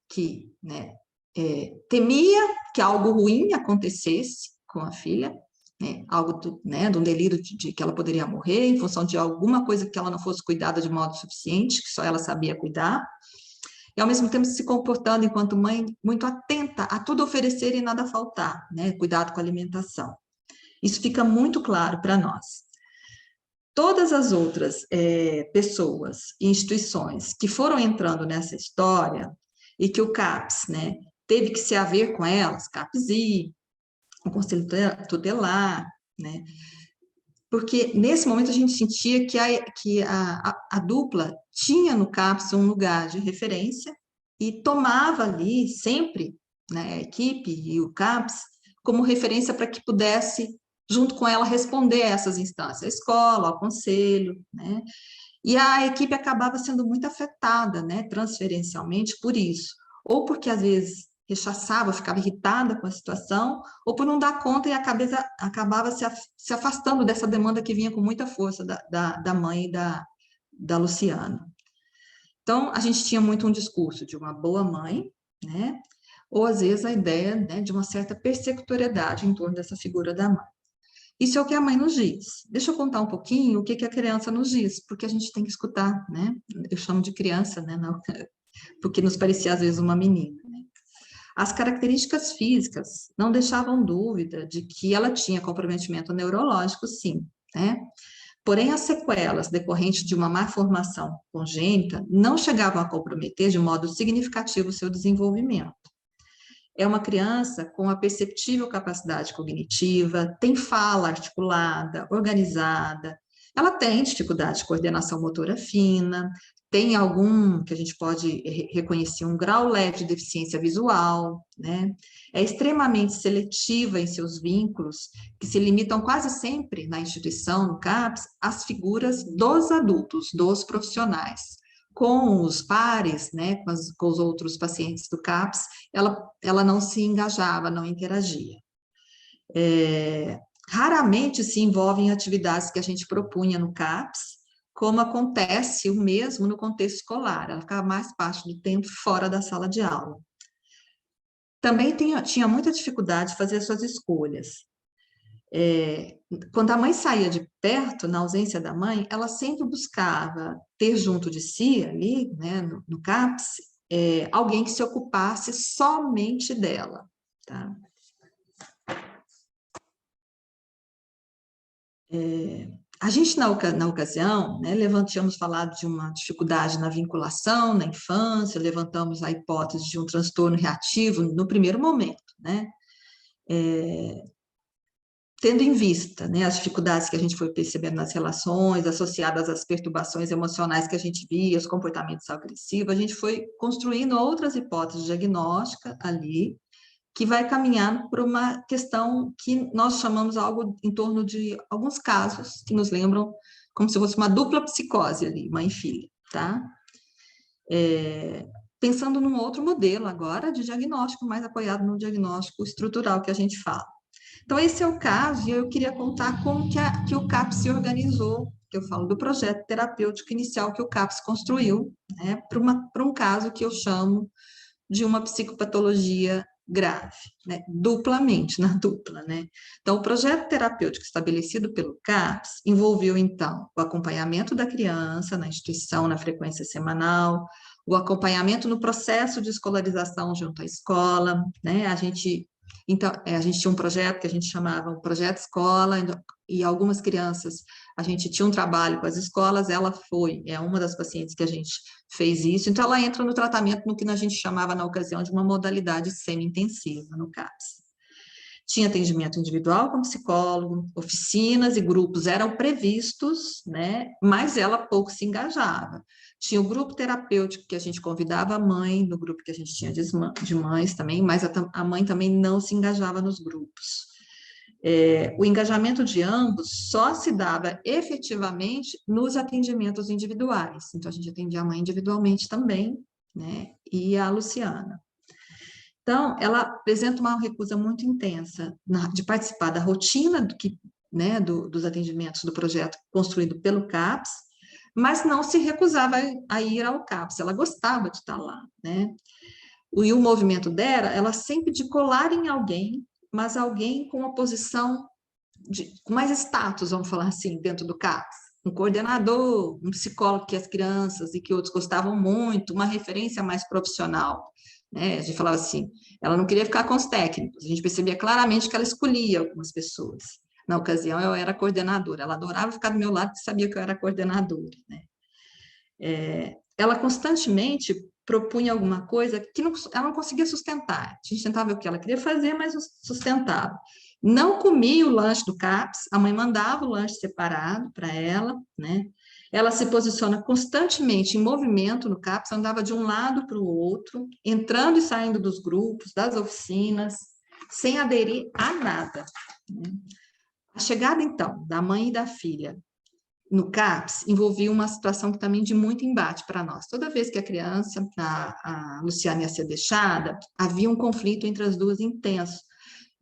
que, né, temia que algo ruim acontecesse com a filha, né, algo né, de um delírio de que ela poderia morrer em função de alguma coisa que ela não fosse cuidada de modo suficiente, que só ela sabia cuidar, e ao mesmo tempo se comportando enquanto mãe muito atenta a tudo oferecer e nada faltar, né, cuidado com a alimentação. Isso fica muito claro para nós. Todas as outras pessoas e instituições que foram entrando nessa história e que o CAPS, né, teve que se haver com elas, CAPS-I, o Conselho Tutelar, né, porque nesse momento a gente sentia que a dupla tinha no CAPS um lugar de referência e tomava ali sempre, né, a equipe e o CAPS como referência para que pudesse, junto com ela, responder a essas instâncias, a escola, ao conselho, né? E a equipe acabava sendo muito afetada, né, transferencialmente por isso, ou porque às vezes rechaçava, ficava irritada com a situação, ou por não dar conta e acabava se afastando dessa demanda que vinha com muita força da mãe e da Luciana. Então, a gente tinha muito um discurso de uma boa mãe, né, ou às vezes a ideia, né, de uma certa persecutoriedade em torno dessa figura da mãe. Isso é o que a mãe nos diz. Deixa eu contar um pouquinho o que a criança nos diz, porque a gente tem que escutar, né? Eu chamo de criança, né? Não, porque nos parecia às vezes uma menina. Né? As características físicas não deixavam dúvida de que ela tinha comprometimento neurológico, sim, né? Porém, as sequelas decorrentes de uma má formação congênita não chegavam a comprometer de modo significativo o seu desenvolvimento. É uma criança com a perceptível capacidade cognitiva, tem fala articulada, organizada, ela tem dificuldade de coordenação motora fina, tem algum, que a gente pode reconhecer, um grau leve de deficiência visual, né? É extremamente seletiva em seus vínculos, que se limitam quase sempre na instituição, no CAPS, às figuras dos adultos, dos profissionais. Com os pares, né, com os outros pacientes do CAPS, ela não se engajava, não interagia. Raramente se envolve em atividades que a gente propunha no CAPS, como acontece o mesmo no contexto escolar, ela ficava mais parte do tempo fora da sala de aula. Também tinha muita dificuldade de fazer suas escolhas. Quando a mãe saía de perto, na ausência da mãe, ela sempre buscava ter junto de si, ali, né, no CAPS, alguém que se ocupasse somente dela, tá? A gente, na ocasião, né, tínhamos falado de uma dificuldade na vinculação na infância, levantamos a hipótese de um transtorno reativo no primeiro momento, né? Tendo em vista, né, as dificuldades que a gente foi percebendo nas relações, associadas às perturbações emocionais que a gente via, os comportamentos agressivos, a gente foi construindo outras hipóteses diagnósticas ali, que vai caminhando por uma questão que nós chamamos algo em torno de alguns casos que nos lembram como se fosse uma dupla psicose ali, mãe e filha, tá? Pensando num outro modelo agora de diagnóstico, mais apoiado no diagnóstico estrutural que a gente fala. Então, esse é o caso, e eu queria contar como que o CAPS se organizou, que eu falo do projeto terapêutico inicial que o CAPS construiu, né, para um caso que eu chamo de uma psicopatologia grave, né, duplamente, na dupla, né. Então, o projeto terapêutico estabelecido pelo CAPS envolveu, então, o acompanhamento da criança na instituição na frequência semanal, o acompanhamento no processo de escolarização junto à escola, né, então, a gente tinha um projeto que a gente chamava o Projeto Escola, e algumas crianças, a gente tinha um trabalho com as escolas, ela é uma das pacientes que a gente fez isso, então ela entra no tratamento no que a gente chamava na ocasião de uma modalidade semi-intensiva, no CAPS. Tinha atendimento individual com psicólogo, oficinas e grupos eram previstos, né, mas ela pouco se engajava. Tinha o grupo terapêutico que a gente convidava a mãe, no grupo que a gente tinha de mães também, mas a mãe também não se engajava nos grupos. O engajamento de ambos só se dava efetivamente nos atendimentos individuais. Então, a gente atendia a mãe individualmente também, né, e a Luciana. Então, ela apresenta uma recusa muito intensa de participar da rotina dos atendimentos do projeto construído pelo CAPS, mas não se recusava a ir ao CAPS, ela gostava de estar lá, né? E o movimento dela, ela sempre de colar em alguém, mas alguém com uma posição com mais status, vamos falar assim, dentro do CAPS. Um coordenador, um psicólogo que as crianças e que outros gostavam muito, uma referência mais profissional, né? A gente falava assim, ela não queria ficar com os técnicos, a gente percebia claramente que ela escolhia algumas pessoas. Na ocasião, eu era coordenadora, ela adorava ficar do meu lado, porque sabia que eu era coordenadora, né? Ela constantemente propunha alguma coisa que ela não conseguia sustentar. A gente tentava ver o que ela queria fazer, mas não sustentava. Não comia o lanche do CAPS, a mãe mandava o lanche separado para ela, né? Ela se posiciona constantemente em movimento no CAPS, andava de um lado para o outro, entrando e saindo dos grupos, das oficinas, sem aderir a nada, né? A chegada, então, da mãe e da filha no CAPS envolvia uma situação também de muito embate para nós. Toda vez que a criança, a Luciana ia ser deixada, havia um conflito entre as duas intenso,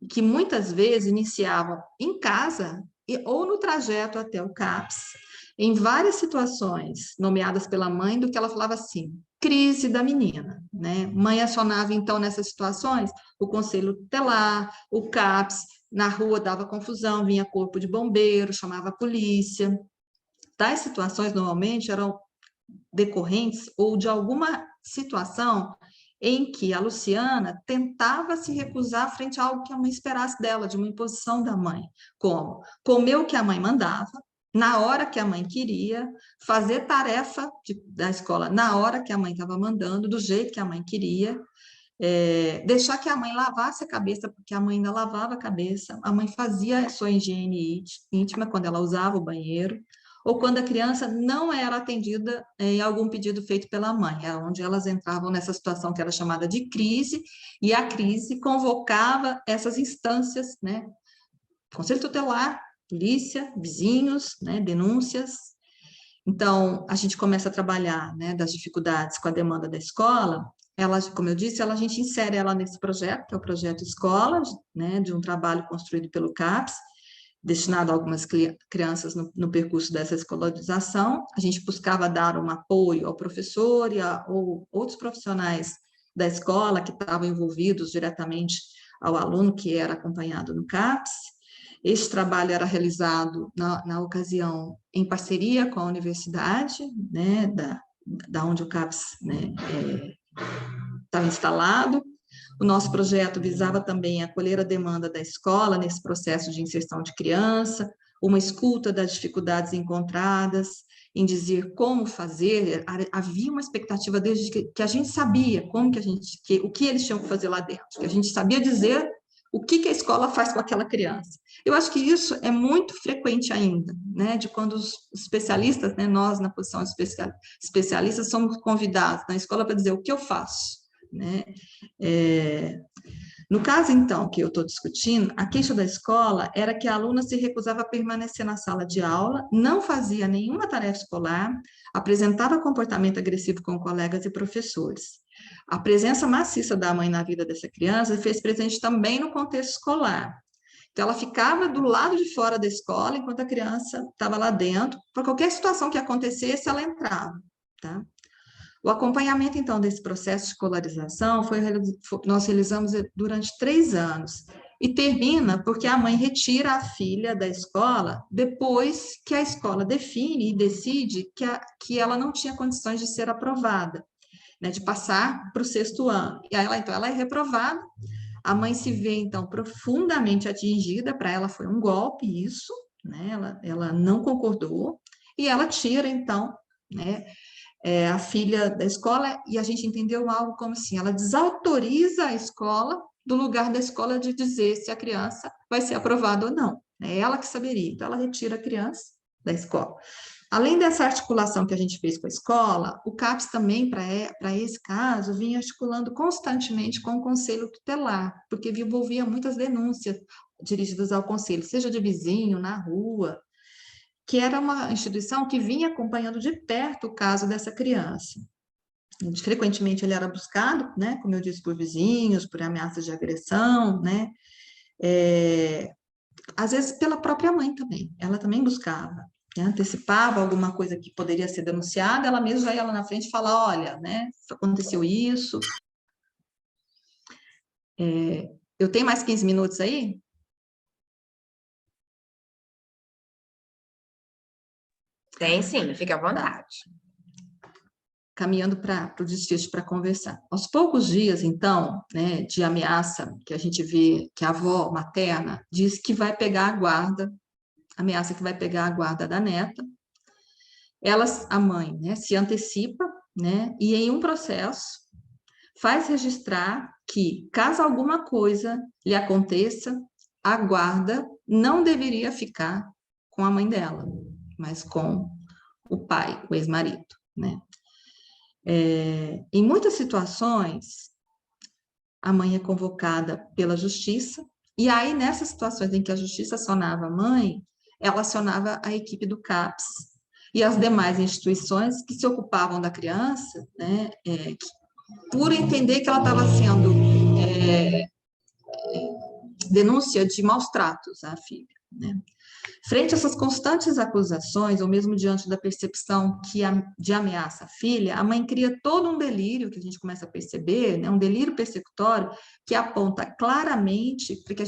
que muitas vezes iniciavam em casa ou no trajeto até o CAPS, em várias situações nomeadas pela mãe, do que ela falava assim, crise da menina, né? Mãe acionava, então, nessas situações, o conselho tutelar, o CAPS, na rua dava confusão, vinha corpo de bombeiro, chamava a polícia. Tais situações, normalmente, eram decorrentes ou de alguma situação em que a Luciana tentava se recusar frente a algo que a mãe esperasse dela, de uma imposição da mãe, como comer o que a mãe mandava, na hora que a mãe queria, fazer tarefa da escola na hora que a mãe estava mandando, do jeito que a mãe queria, deixar que a mãe lavasse a cabeça, porque a mãe ainda lavava a cabeça, a mãe fazia a sua higiene íntima quando ela usava o banheiro, ou quando a criança não era atendida em algum pedido feito pela mãe, é onde elas entravam nessa situação que era chamada de crise, e a crise convocava essas instâncias, né? Conselho tutelar, polícia, vizinhos, né? Denúncias. Então, a gente começa a trabalhar, né, das dificuldades com a demanda da escola. Ela, como eu disse, a gente insere ela nesse projeto, que é o projeto Escola, né, de um trabalho construído pelo CAPS, destinado a algumas crianças no percurso dessa escolarização. A gente buscava dar um apoio ao professor ou outros profissionais da escola que estavam envolvidos diretamente ao aluno que era acompanhado no CAPS. Este trabalho era realizado, na ocasião, em parceria com a universidade, né, da onde o CAPS, né, estava instalado. O nosso projeto visava também acolher a demanda da escola nesse processo de inserção de criança, uma escuta das dificuldades encontradas, em dizer como fazer. Havia uma expectativa desde que a gente sabia o que eles tinham que fazer lá dentro, que a gente sabia dizer o que a escola faz com aquela criança. Eu acho que isso é muito frequente ainda, né, de quando os especialistas, né, nós na posição de especialistas somos convidados na escola para dizer o que eu faço, né? No caso, então, que eu estou discutindo, a queixa da escola era que a aluna se recusava a permanecer na sala de aula, não fazia nenhuma tarefa escolar, apresentava comportamento agressivo com colegas e professores. A presença maciça da mãe na vida dessa criança fez presente também no contexto escolar. Então, ela ficava do lado de fora da escola, enquanto a criança estava lá dentro. Para qualquer situação que acontecesse, ela entrava, tá? O acompanhamento, então, desse processo de escolarização nós realizamos durante 3 anos. E termina porque a mãe retira a filha da escola depois que a escola define e decide que ela não tinha condições de ser aprovada, né, de passar para o 6º ano. E aí, então, ela é reprovada. A mãe se vê, então, profundamente atingida, para ela foi um golpe isso, né? Ela não concordou, e ela tira, então, né, a filha da escola, e a gente entendeu algo como assim, ela desautoriza a escola do lugar da escola de dizer se a criança vai ser aprovada ou não. É ela que saberia, então ela retira a criança da escola. Além dessa articulação que a gente fez com a escola, o CAPS também, para esse caso, vinha articulando constantemente com o Conselho Tutelar, porque envolvia muitas denúncias dirigidas ao Conselho, seja de vizinho, na rua, que era uma instituição que vinha acompanhando de perto o caso dessa criança. Frequentemente ele era buscado, né, como eu disse, por vizinhos, por ameaças de agressão, né, às vezes pela própria mãe também, ela também buscava, né, antecipava alguma coisa que poderia ser denunciada, ela mesma já ia lá na frente e falar, olha, né, aconteceu isso. Eu tenho mais 15 minutos aí? Tem sim, fica à vontade. Caminhando para o desfecho para conversar. Aos poucos dias, então, né, de ameaça, que a gente vê que a avó materna diz que vai pegar a guarda, ameaça que vai pegar a guarda da neta, a mãe, né, se antecipa, né, e em um processo faz registrar que, caso alguma coisa lhe aconteça, a guarda não deveria ficar com a mãe dela, mas com o pai, o ex-marido, né? Em muitas situações, a mãe é convocada pela justiça, e aí, nessas situações em que a justiça acionava a mãe, ela acionava a equipe do CAPS e as demais instituições que se ocupavam da criança, né, por entender que ela estava sendo denúncia de maus tratos à filha, né? Frente a essas constantes acusações, ou mesmo diante da percepção de ameaça à filha, a mãe cria todo um delírio, que a gente começa a perceber, né, um delírio persecutório, que aponta claramente, porque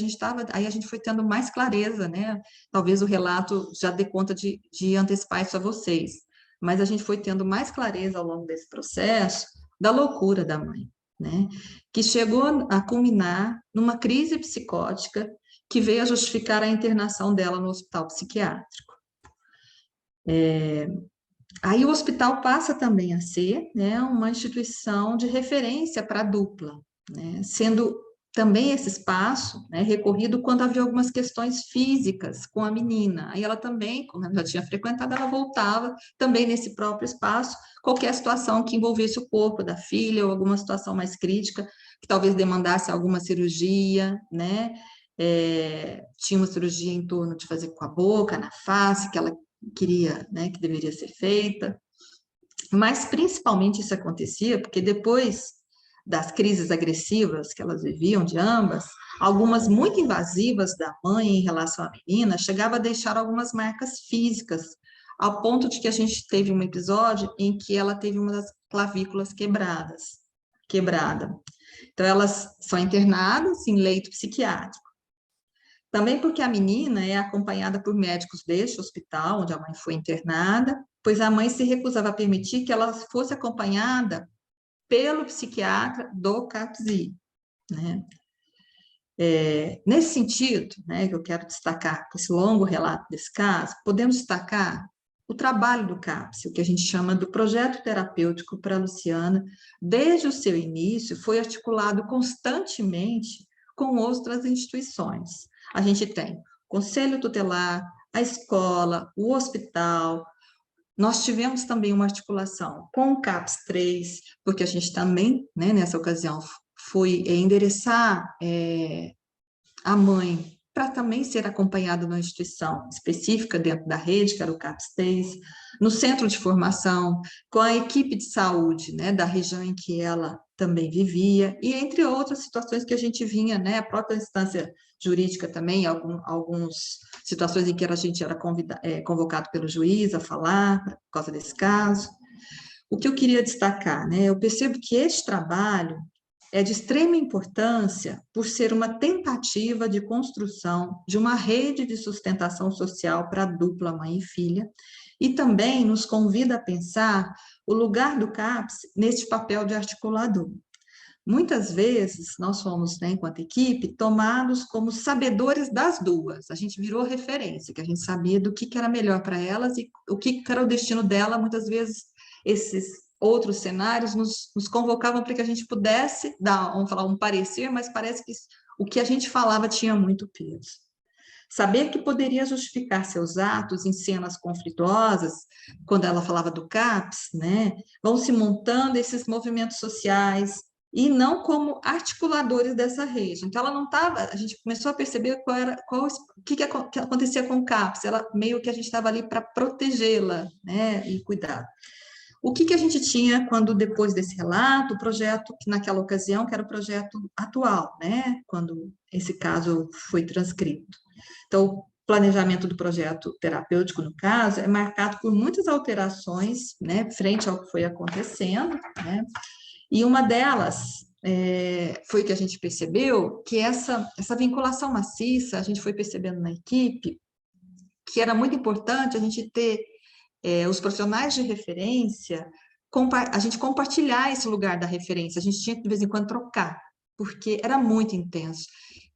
aí a gente foi tendo mais clareza, né, talvez o relato já dê conta de antecipar isso a vocês, mas a gente foi tendo mais clareza ao longo desse processo da loucura da mãe, né, que chegou a culminar numa crise psicótica que veio a justificar a internação dela no hospital psiquiátrico. Aí o hospital passa também a ser, né, uma instituição de referência para a dupla, né, sendo também esse espaço, né, recorrido quando havia algumas questões físicas com a menina. Aí ela também, como ela já tinha frequentado, ela voltava também nesse próprio espaço, qualquer situação que envolvesse o corpo da filha ou alguma situação mais crítica, que talvez demandasse alguma cirurgia, né, tinha uma cirurgia em torno de fazer com a boca, na face, que ela queria, né, que deveria ser feita, mas principalmente isso acontecia porque depois das crises agressivas que elas viviam de ambas, algumas muito invasivas da mãe em relação à menina, chegava a deixar algumas marcas físicas, ao ponto de que a gente teve um episódio em que ela teve uma das clavículas quebrada. Então, elas são internadas em leito psiquiátrico. Também porque a menina é acompanhada por médicos deste hospital, onde a mãe foi internada, pois a mãe se recusava a permitir que ela fosse acompanhada pelo psiquiatra do CAPSI, né? Nesse sentido, né, que eu quero destacar, com esse longo relato desse caso, podemos destacar o trabalho do CAPS, o que a gente chama do projeto terapêutico para a Luciana, desde o seu início, foi articulado constantemente com outras instituições. A gente tem o Conselho Tutelar, a escola, o hospital. Nós tivemos também uma articulação com o CAPS 3, porque a gente também, né, nessa ocasião, foi endereçar a mãe para também ser acompanhada numa instituição específica dentro da rede, que era o CAPS-3, no centro de formação, com a equipe de saúde, né, da região em que ela também vivia, e entre outras situações que a gente vinha, né, a própria instância jurídica também, algumas situações em que a gente era convocado pelo juiz a falar, por causa desse caso. O que eu queria destacar, né, eu percebo que este trabalho é de extrema importância por ser uma tentativa de construção de uma rede de sustentação social para a dupla mãe e filha, e também nos convida a pensar o lugar do CAPS neste papel de articulador. Muitas vezes, nós fomos, né, enquanto equipe, tomados como sabedores das duas. A gente virou referência, que a gente sabia do que era melhor para elas e o que era o destino dela. Muitas vezes, esses outros cenários nos convocavam para que a gente pudesse dar, vamos falar, um parecer, mas parece que o que a gente falava tinha muito peso. Saber que poderia justificar seus atos em cenas conflituosas, quando ela falava do CAPS, né, vão se montando esses movimentos sociais, e não como articuladores dessa rede. Então, ela não estava, a gente começou a perceber o que acontecia com o CAPS, ela meio que a gente estava ali para protegê-la, né, e cuidar. O que a gente tinha quando, depois desse relato, o projeto, que naquela ocasião, que era o projeto atual, né, quando esse caso foi transcrito. Então, o planejamento do projeto terapêutico, no caso, é marcado por muitas alterações, né, frente ao que foi acontecendo, né, e uma delas foi que a gente percebeu que essa vinculação maciça, a gente foi percebendo na equipe, que era muito importante a gente ter os profissionais de referência, a gente compartilhar esse lugar da referência, a gente tinha que de vez em quando trocar, porque era muito intenso.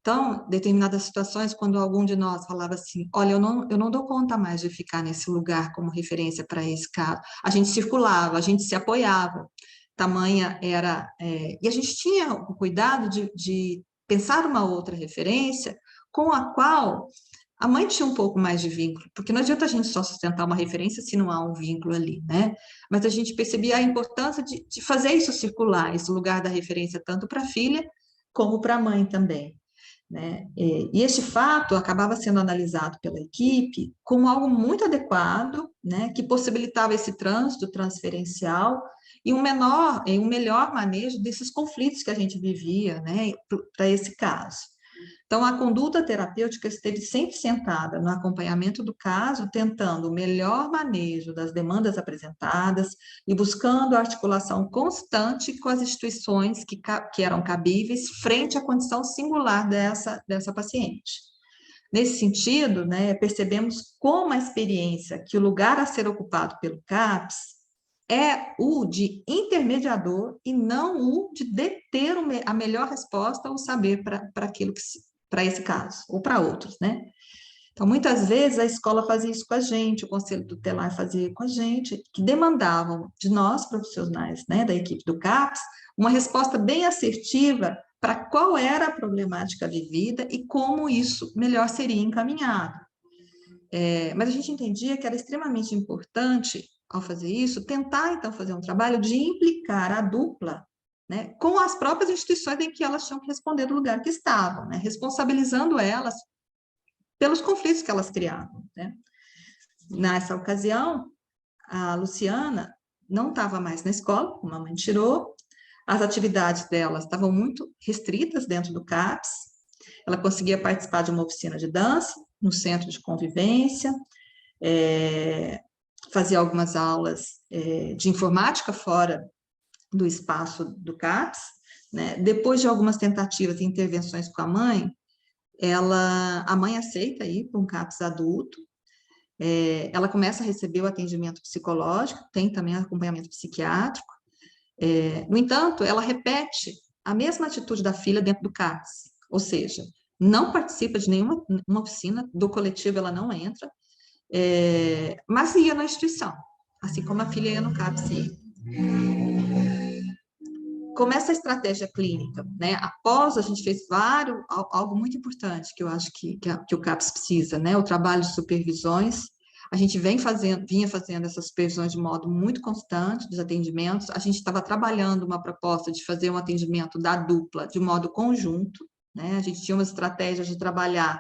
Então, determinadas situações, quando algum de nós falava assim, olha, eu não dou conta mais de ficar nesse lugar como referência para esse caso, a gente circulava, a gente se apoiava, tamanha era... e a gente tinha o cuidado de pensar uma outra referência com a qual a mãe tinha um pouco mais de vínculo, porque não adianta a gente só sustentar uma referência se não há um vínculo ali, né? Mas a gente percebia a importância de fazer isso circular, esse lugar da referência, tanto para a filha como para a mãe também, né? E este fato acabava sendo analisado pela equipe como algo muito adequado, né? Que possibilitava esse trânsito transferencial e um melhor manejo desses conflitos que a gente vivia, né? Para esse caso. Então, a conduta terapêutica esteve sempre sentada no acompanhamento do caso, tentando o melhor manejo das demandas apresentadas e buscando a articulação constante com as instituições que eram cabíveis frente à condição singular dessa paciente. Nesse sentido, né, percebemos como a experiência que o lugar a ser ocupado pelo CAPS é o de intermediador e não o de deter a melhor resposta ou saber para esse caso, ou para outros, né? Então, muitas vezes a escola fazia isso com a gente, o conselho tutelar fazia com a gente, que demandavam de nós, profissionais, né, da equipe do CAPS, uma resposta bem assertiva para qual era a problemática vivida e como isso melhor seria encaminhado. Mas a gente entendia que era extremamente importante, ao fazer isso, tentar, então, fazer um trabalho de implicar a dupla, né, com as próprias instituições em que elas tinham que responder do lugar que estavam, né, responsabilizando elas pelos conflitos que elas criavam, né. Nessa ocasião, a Luciana não estava mais na escola, a mamãe tirou, as atividades delas estavam muito restritas dentro do CAPS, ela conseguia participar de uma oficina de dança, no centro de convivência, fazia algumas aulas de informática fora do espaço do CAPS, né? Depois de algumas tentativas e intervenções com a mãe aceita ir para um CAPS adulto, ela começa a receber o atendimento psicológico, tem também acompanhamento psiquiátrico, no entanto, ela repete a mesma atitude da filha dentro do CAPS, ou seja, não participa de nenhuma oficina, do coletivo ela não entra, mas ia na instituição, assim como a filha ia no CAPS. Começa a estratégia clínica, né? Após a gente fez algo muito importante que eu acho que o CAPS precisa, né? O trabalho de supervisões. A gente vinha fazendo essas supervisões de modo muito constante dos atendimentos. A gente estava trabalhando uma proposta de fazer um atendimento da dupla de modo conjunto, né? A gente tinha uma estratégia de trabalhar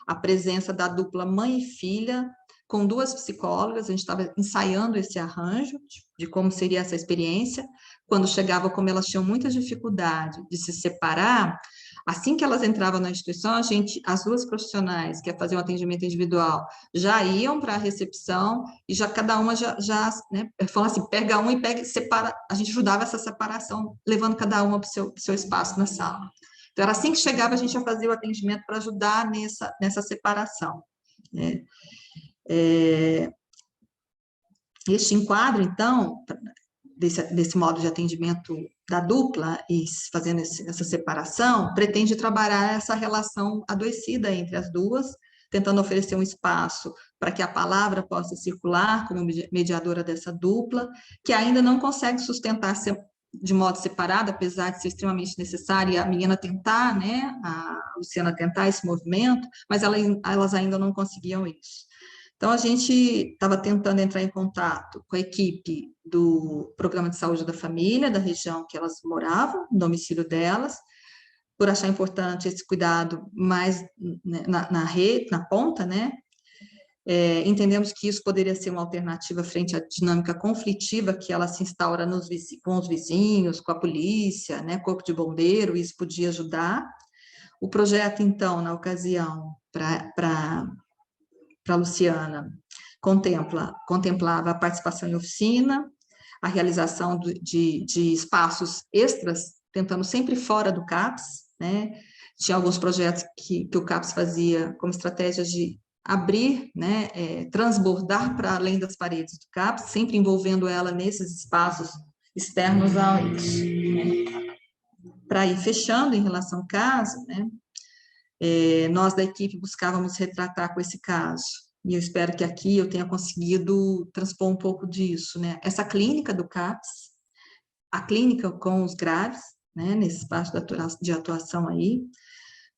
a presença da dupla mãe e filha, com 2 psicólogas. A gente estava ensaiando esse arranjo de como seria essa experiência. Quando chegava, como elas tinham muita dificuldade de se separar, assim que elas entravam na instituição, as 2 profissionais que faziam um atendimento individual já iam para a recepção e já cada uma né, falando assim, pega um e separa. A gente ajudava essa separação, levando cada uma para o seu espaço na sala. Então, era assim que chegava, a gente já fazia o atendimento para ajudar nessa separação, né? Este enquadro, então, desse modo de atendimento da dupla e fazendo essa separação, pretende trabalhar essa relação adoecida entre as duas, tentando oferecer um espaço para que a palavra possa circular como mediadora dessa dupla, que ainda não consegue sustentar-se de modo separado, apesar de ser extremamente necessário, e a menina tentar, né, a Luciana tentar esse movimento, mas elas ainda não conseguiam isso. Então, a gente estava tentando entrar em contato com a equipe do Programa de Saúde da Família, da região que elas moravam, no domicílio delas, por achar importante esse cuidado mais, né, na rede, na ponta, né? Entendemos que isso poderia ser uma alternativa frente à dinâmica conflitiva que ela se instaura com os vizinhos, com a polícia, né, corpo de bombeiro, isso podia ajudar. O projeto, então, na ocasião, para Luciana, contemplava a participação em oficina, a realização de espaços extras, tentando sempre fora do CAPS, né? Tinha alguns projetos que o CAPS fazia como estratégia de abrir, né, transbordar para além das paredes do CAPS, sempre envolvendo ela nesses espaços externos a isso, né? Para ir fechando em relação ao caso, né, nós da equipe buscávamos retratar com esse caso, e eu espero que aqui eu tenha conseguido transpor um pouco disso, né? Essa clínica do CAPS, a clínica com os graves, né, nesse espaço de atuação aí,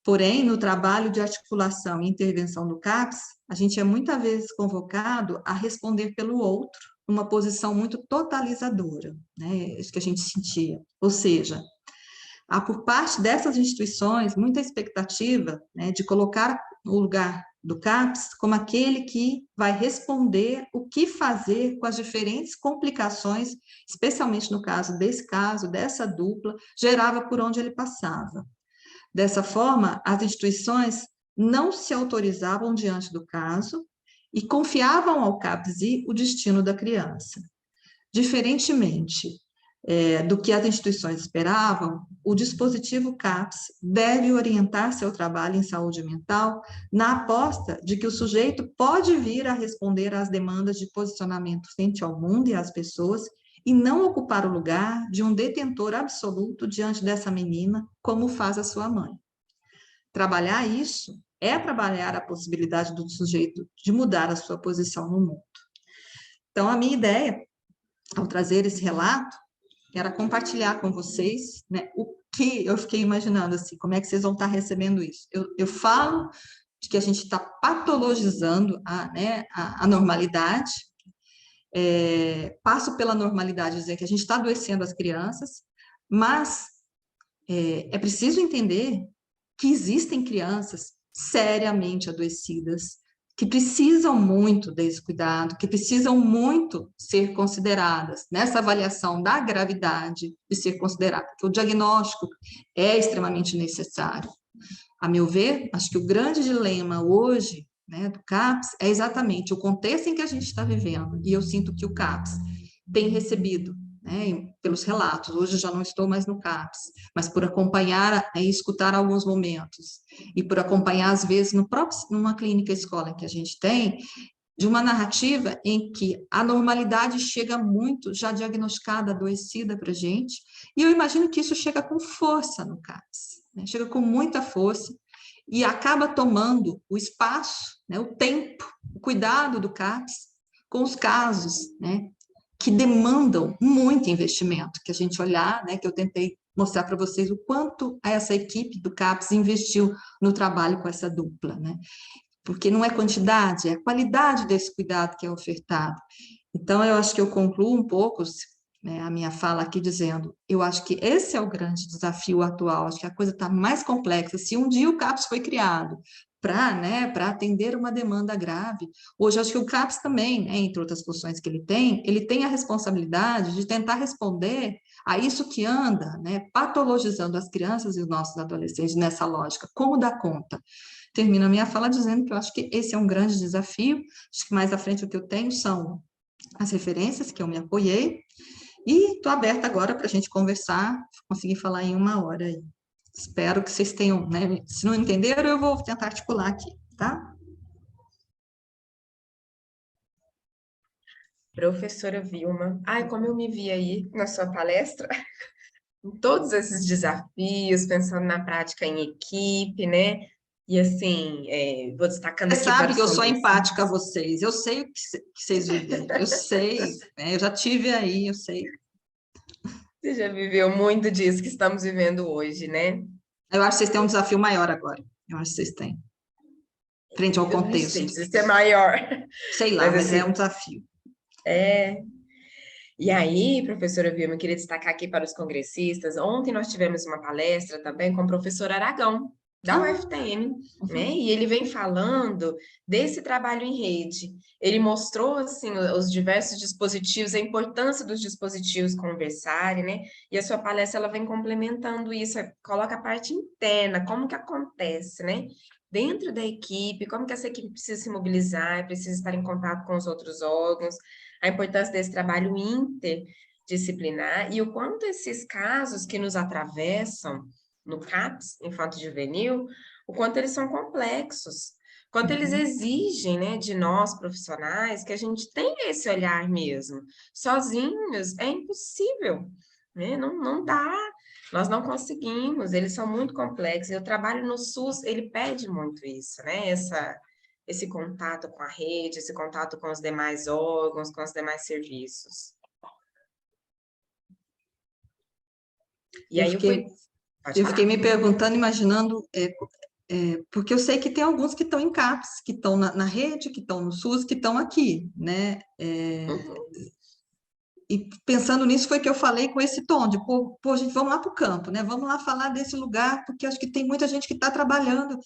porém, no trabalho de articulação e intervenção do CAPS, a gente é muitas vezes convocado a responder pelo outro, numa posição muito totalizadora, né? Isso que a gente sentia. Ou seja, há por parte dessas instituições muita expectativa, né, de colocar o lugar do CAPS como aquele que vai responder o que fazer com as diferentes complicações, especialmente no caso dessa dupla, gerava por onde ele passava. Dessa forma, as instituições não se autorizavam diante do caso e confiavam ao CAPS o destino da criança. Diferentemente do que as instituições esperavam, o dispositivo CAPS deve orientar seu trabalho em saúde mental na aposta de que o sujeito pode vir a responder às demandas de posicionamento frente ao mundo e às pessoas e não ocupar o lugar de um detentor absoluto diante dessa menina, como faz a sua mãe. Trabalhar isso é trabalhar a possibilidade do sujeito de mudar a sua posição no mundo. Então, a minha ideia, ao trazer esse relato, era compartilhar com vocês, né, o que eu fiquei imaginando, assim, como é que vocês vão estar recebendo isso. Eu falo de que a gente está patologizando a normalidade, passo pela normalidade dizer que a gente está adoecendo as crianças, mas é preciso entender que existem crianças seriamente adoecidas, que precisam muito desse cuidado, que precisam muito ser consideradas nessa avaliação da gravidade, de ser considerada, que o diagnóstico é extremamente necessário. A meu ver, acho que o grande dilema hoje, né, do CAPS é exatamente o contexto em que a gente está vivendo, e eu sinto que o CAPS tem recebido, né, pelos relatos, hoje já não estou mais no CAPS, mas por acompanhar e escutar alguns momentos, e por acompanhar, às vezes, numa clínica escola que a gente tem, de uma narrativa em que a normalidade chega muito já diagnosticada, adoecida para a gente, e eu imagino que isso chega com força no CAPS, né, chega com muita força, e acaba tomando o espaço, né, o tempo, o cuidado do CAPS com os casos, né, que demandam muito investimento, que a gente olhar, né, que eu tentei mostrar para vocês o quanto essa equipe do CAPS investiu no trabalho com essa dupla, né? porque não é quantidade, é a qualidade desse cuidado que é ofertado. Então, eu acho que eu concluo um pouco, né, a minha fala aqui dizendo, eu acho que esse é o grande desafio atual, acho que a coisa está mais complexa. Se um dia o CAPS foi criado para, né, para atender uma demanda grave, hoje acho que o CAPS também, né, entre outras funções que ele tem a responsabilidade de tentar responder a isso que anda, né, patologizando as crianças e os nossos adolescentes nessa lógica. Como dar conta? Termino a minha fala dizendo que eu acho que esse é um grande desafio, acho que mais à frente o que eu tenho são as referências que eu me apoiei, e estou aberta agora para a gente conversar, conseguir falar em 1 hora aí. Espero que vocês tenham, né? Se não entenderam, eu vou tentar articular aqui, tá? Professora Vilma, ai, como eu me vi aí na sua palestra, em todos esses desafios, pensando na prática em equipe, né? E assim, vou destacando Você aqui para sabe os que eu sou empática a congressistas. vocês, eu sei o que vocês vivem, eu sei, né? Eu já tive aí, eu sei. Você já viveu muito disso que estamos vivendo hoje, né? Eu acho que vocês têm um desafio maior agora, eu acho que vocês têm, frente ao Eu não sei contexto. se isso é maior, Sei lá, mas mas é um assim, desafio. é. E aí, professora Vilma, eu queria destacar aqui para os congressistas, ontem nós tivemos uma palestra também com o professor Aragão, da Ah, UFTM, né? uhum, E ele vem falando desse trabalho em rede. Ele mostrou, assim, os diversos dispositivos, a importância dos dispositivos conversarem, né? E a sua palestra, ela vem complementando isso, coloca a parte interna, como que acontece, né? Dentro da equipe, como que essa equipe precisa se mobilizar, precisa estar em contato com os outros órgãos, a importância desse trabalho interdisciplinar e o quanto esses casos que nos atravessam no CAPS, infanto-juvenil, o quanto eles são complexos, quanto eles uhum. exigem, né, de nós profissionais que a gente tenha esse olhar mesmo. Sozinhos é impossível, né? Não dá, nós não conseguimos, eles são muito complexos. E o trabalho no SUS, ele pede muito isso, né? Esse contato com a rede, esse contato com os demais órgãos, com os demais serviços. E Eu aí eu fui. fiquei, Pode eu fiquei falar? me perguntando, imaginando, porque eu sei que tem alguns que estão em CAPS, que estão na rede, que estão no SUS, que estão aqui, né? Uhum. E pensando nisso foi que eu falei com esse tom de, pô, gente, vamos lá para o campo, né? Vamos lá falar desse lugar, porque acho que tem muita gente que está trabalhando,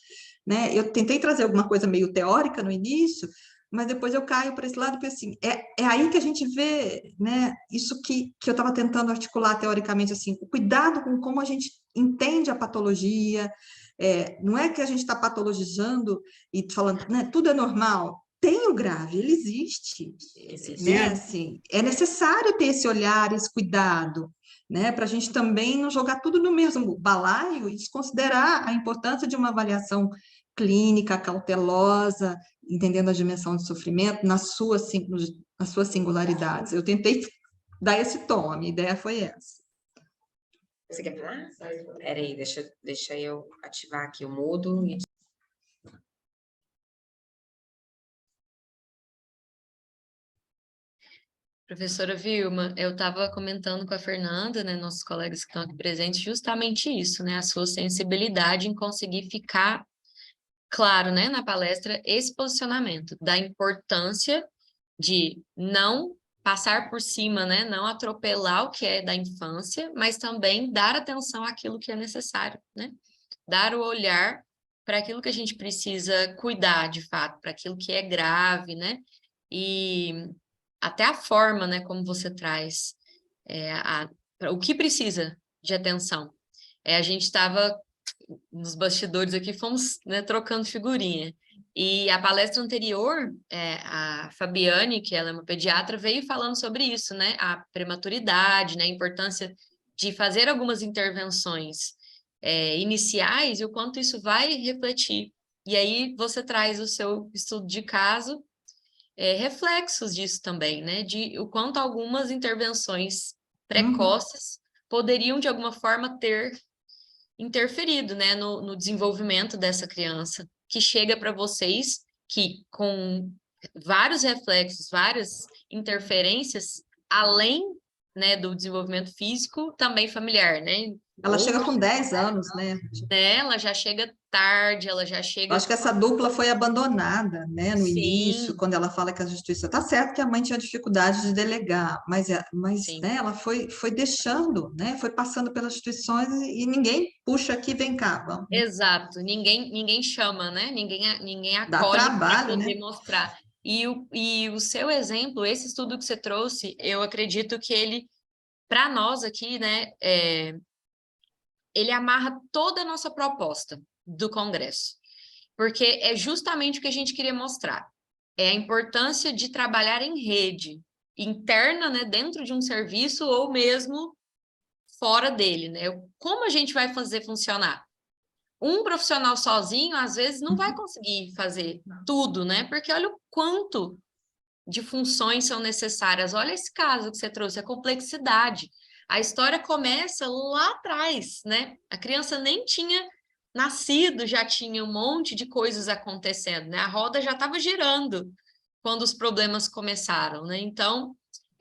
né? Eu tentei trazer alguma coisa meio teórica no início, mas depois eu caio para esse lado, porque assim, é aí que a gente vê, né, isso que eu estava tentando articular teoricamente, assim, o cuidado com como a gente entende a patologia, não é que a gente está patologizando e falando, né, tudo é normal, tem o grave, ele existe, né, Existe. assim, é necessário ter esse olhar, esse cuidado, né, para a gente também não jogar tudo no mesmo balaio e desconsiderar a importância de uma avaliação clínica, cautelosa, entendendo a dimensão de sofrimento nas suas singularidades. Eu tentei dar esse tom, a minha ideia foi essa. Você quer falar? Peraí, deixa eu ativar aqui o mudo e Professora Vilma, eu estava comentando com a Fernanda, né, nossos colegas que estão aqui presentes, justamente isso, né, a sua sensibilidade em conseguir ficar claro, né, na palestra, esse posicionamento da importância de não passar por cima, né, não atropelar o que é da infância, mas também dar atenção àquilo que é necessário, né, dar o olhar para aquilo que a gente precisa cuidar, de fato, para aquilo que é grave, né, e até a forma, né, como você traz o que precisa de atenção. A gente estava nos bastidores aqui, fomos, né, trocando figurinha. E a palestra anterior, a Fabiane, que ela é uma pediatra, veio falando sobre isso, né, a prematuridade, né, a importância de fazer algumas intervenções iniciais e o quanto isso vai refletir. E aí você traz o seu estudo de caso, reflexos disso também, né? De o quanto algumas intervenções Uhum, precoces poderiam, de alguma forma, ter interferido, né, no desenvolvimento dessa criança, que chega para vocês, que com vários reflexos, várias interferências, além né, do desenvolvimento físico, também familiar, né? Ela chega Ou com 10 anos, né? né, ela já chega tarde, ela já Eu chega. acho que essa dupla foi abandonada, né, no início, Sim, quando ela fala que a justiça está certo que a mãe tinha dificuldade de delegar, mas sim. né, ela foi deixando, né, foi passando pelas instituições e ninguém puxa aqui, vem cá, vamos, né? Exato, ninguém chama, né? Ninguém Dá acolhe para trabalho, né? poder mostrar. E o seu exemplo, esse estudo que você trouxe, eu acredito que ele, para nós aqui, né, ele amarra toda a nossa proposta do Congresso, porque é justamente o que a gente queria mostrar. É a importância de trabalhar em rede, interna, né, dentro de um serviço ou mesmo fora dele, né? Como a gente vai fazer funcionar? Um profissional sozinho, às vezes, não vai conseguir fazer tudo, né? Porque olha o quanto de funções são necessárias. Olha esse caso que você trouxe, a complexidade. A história começa lá atrás, né? A criança nem tinha nascido, já tinha um monte de coisas acontecendo, né? A roda já estava girando quando os problemas começaram, né? Então,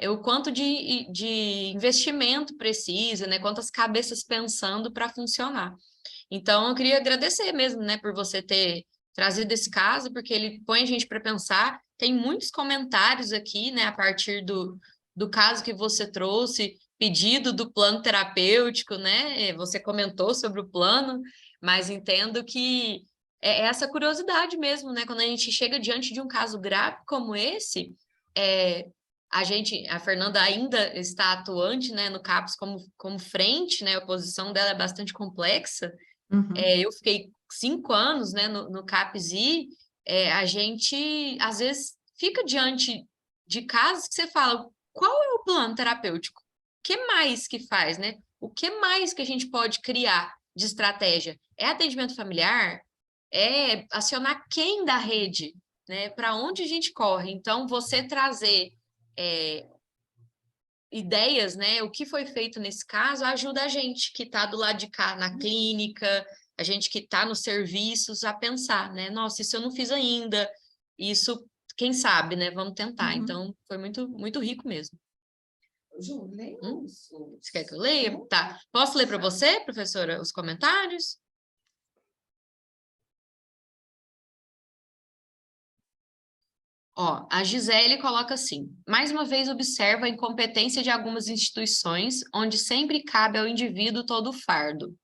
o quanto de investimento precisa, né? Quantas cabeças pensando para funcionar. Então, eu queria agradecer mesmo, né, por você ter trazido esse caso, porque ele põe a gente para pensar. Tem muitos comentários aqui, né, a partir do caso que você trouxe, pedido do plano terapêutico, né? Você comentou sobre o plano, mas entendo que é essa curiosidade mesmo, né? Quando a gente chega diante de um caso grave como esse, é, a Fernanda ainda está atuante, né, no CAPS como frente, né? A posição dela é bastante complexa. Uhum. Eu fiquei 5 anos, né, no CAPS-I, a gente, às vezes, fica diante de casos que você fala, qual é o plano terapêutico? O que mais que faz, né? O que mais que a gente pode criar de estratégia? É atendimento familiar? É acionar quem da rede, né? Para onde a gente corre? Então, você trazer é, ideias, né? O que foi feito nesse caso ajuda a gente que está do lado de cá na clínica, a gente que está nos serviços a pensar, né? Nossa, isso eu não fiz ainda, isso, quem sabe, né? Vamos tentar. Uhum. Então, foi muito, muito rico mesmo. Ju, leia Você quer que eu leia? Tá. Posso ler para você, professora, os comentários? Ó, a Gisele coloca assim: mais uma vez observa a incompetência de algumas instituições, onde sempre cabe ao indivíduo todo o fardo.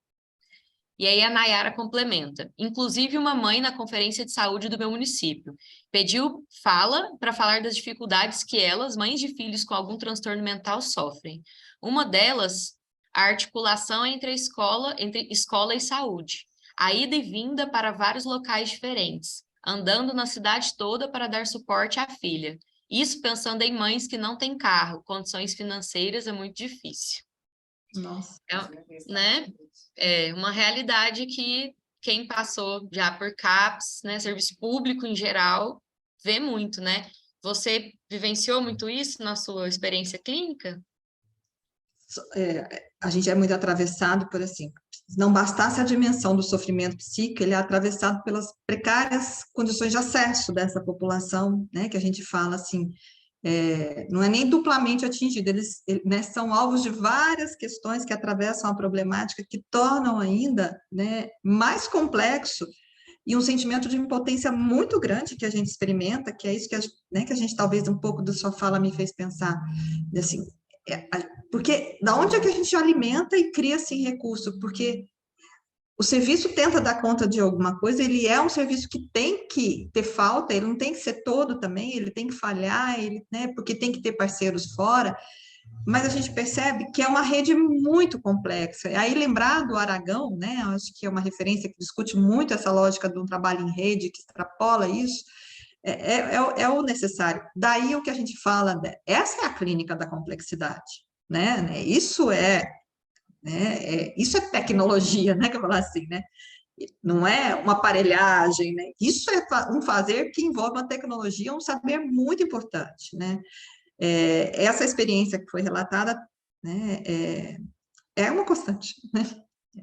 E aí a Nayara complementa. Inclusive, uma mãe na conferência de saúde do meu município pediu fala para falar das dificuldades que elas, mães de filhos com algum transtorno mental, sofrem. Uma delas, a articulação entre entre escola e saúde. A ida e vinda para vários locais diferentes, andando na cidade toda para dar suporte à filha. Isso pensando em mães que não têm carro, condições financeiras é muito difícil. Nossa. Né? É uma realidade que quem passou já por CAPS, né, serviço público em geral, vê muito, né? Você vivenciou muito isso na sua experiência clínica? A gente é muito atravessado por assim, não bastasse a dimensão do sofrimento psíquico, ele é atravessado pelas precárias condições de acesso dessa população, né, que a gente fala assim, não é nem duplamente atingido, né, são alvos de várias questões que atravessam a problemática, que tornam ainda, né, mais complexo e um sentimento de impotência muito grande que a gente experimenta, que é isso que né, que a gente talvez um pouco da sua fala me fez pensar, assim, porque da onde é que a gente alimenta e cria assim recurso? Porque o serviço tenta dar conta de alguma coisa, ele é um serviço que tem que ter falta, ele não tem que ser todo também, ele tem que falhar, né, porque tem que ter parceiros fora, mas a gente percebe que é uma rede muito complexa. Aí lembrar do Aragão, né, acho que é uma referência que discute muito essa lógica de um trabalho em rede, que extrapola isso, é o necessário. Daí o que a gente fala, essa é a clínica da complexidade, né? Isso é tecnologia, né? Que eu falo assim, né? Não é uma aparelhagem, né? Isso é um fazer que envolve uma tecnologia, um saber muito importante, né? Essa experiência que foi relatada, né? É uma constante, né?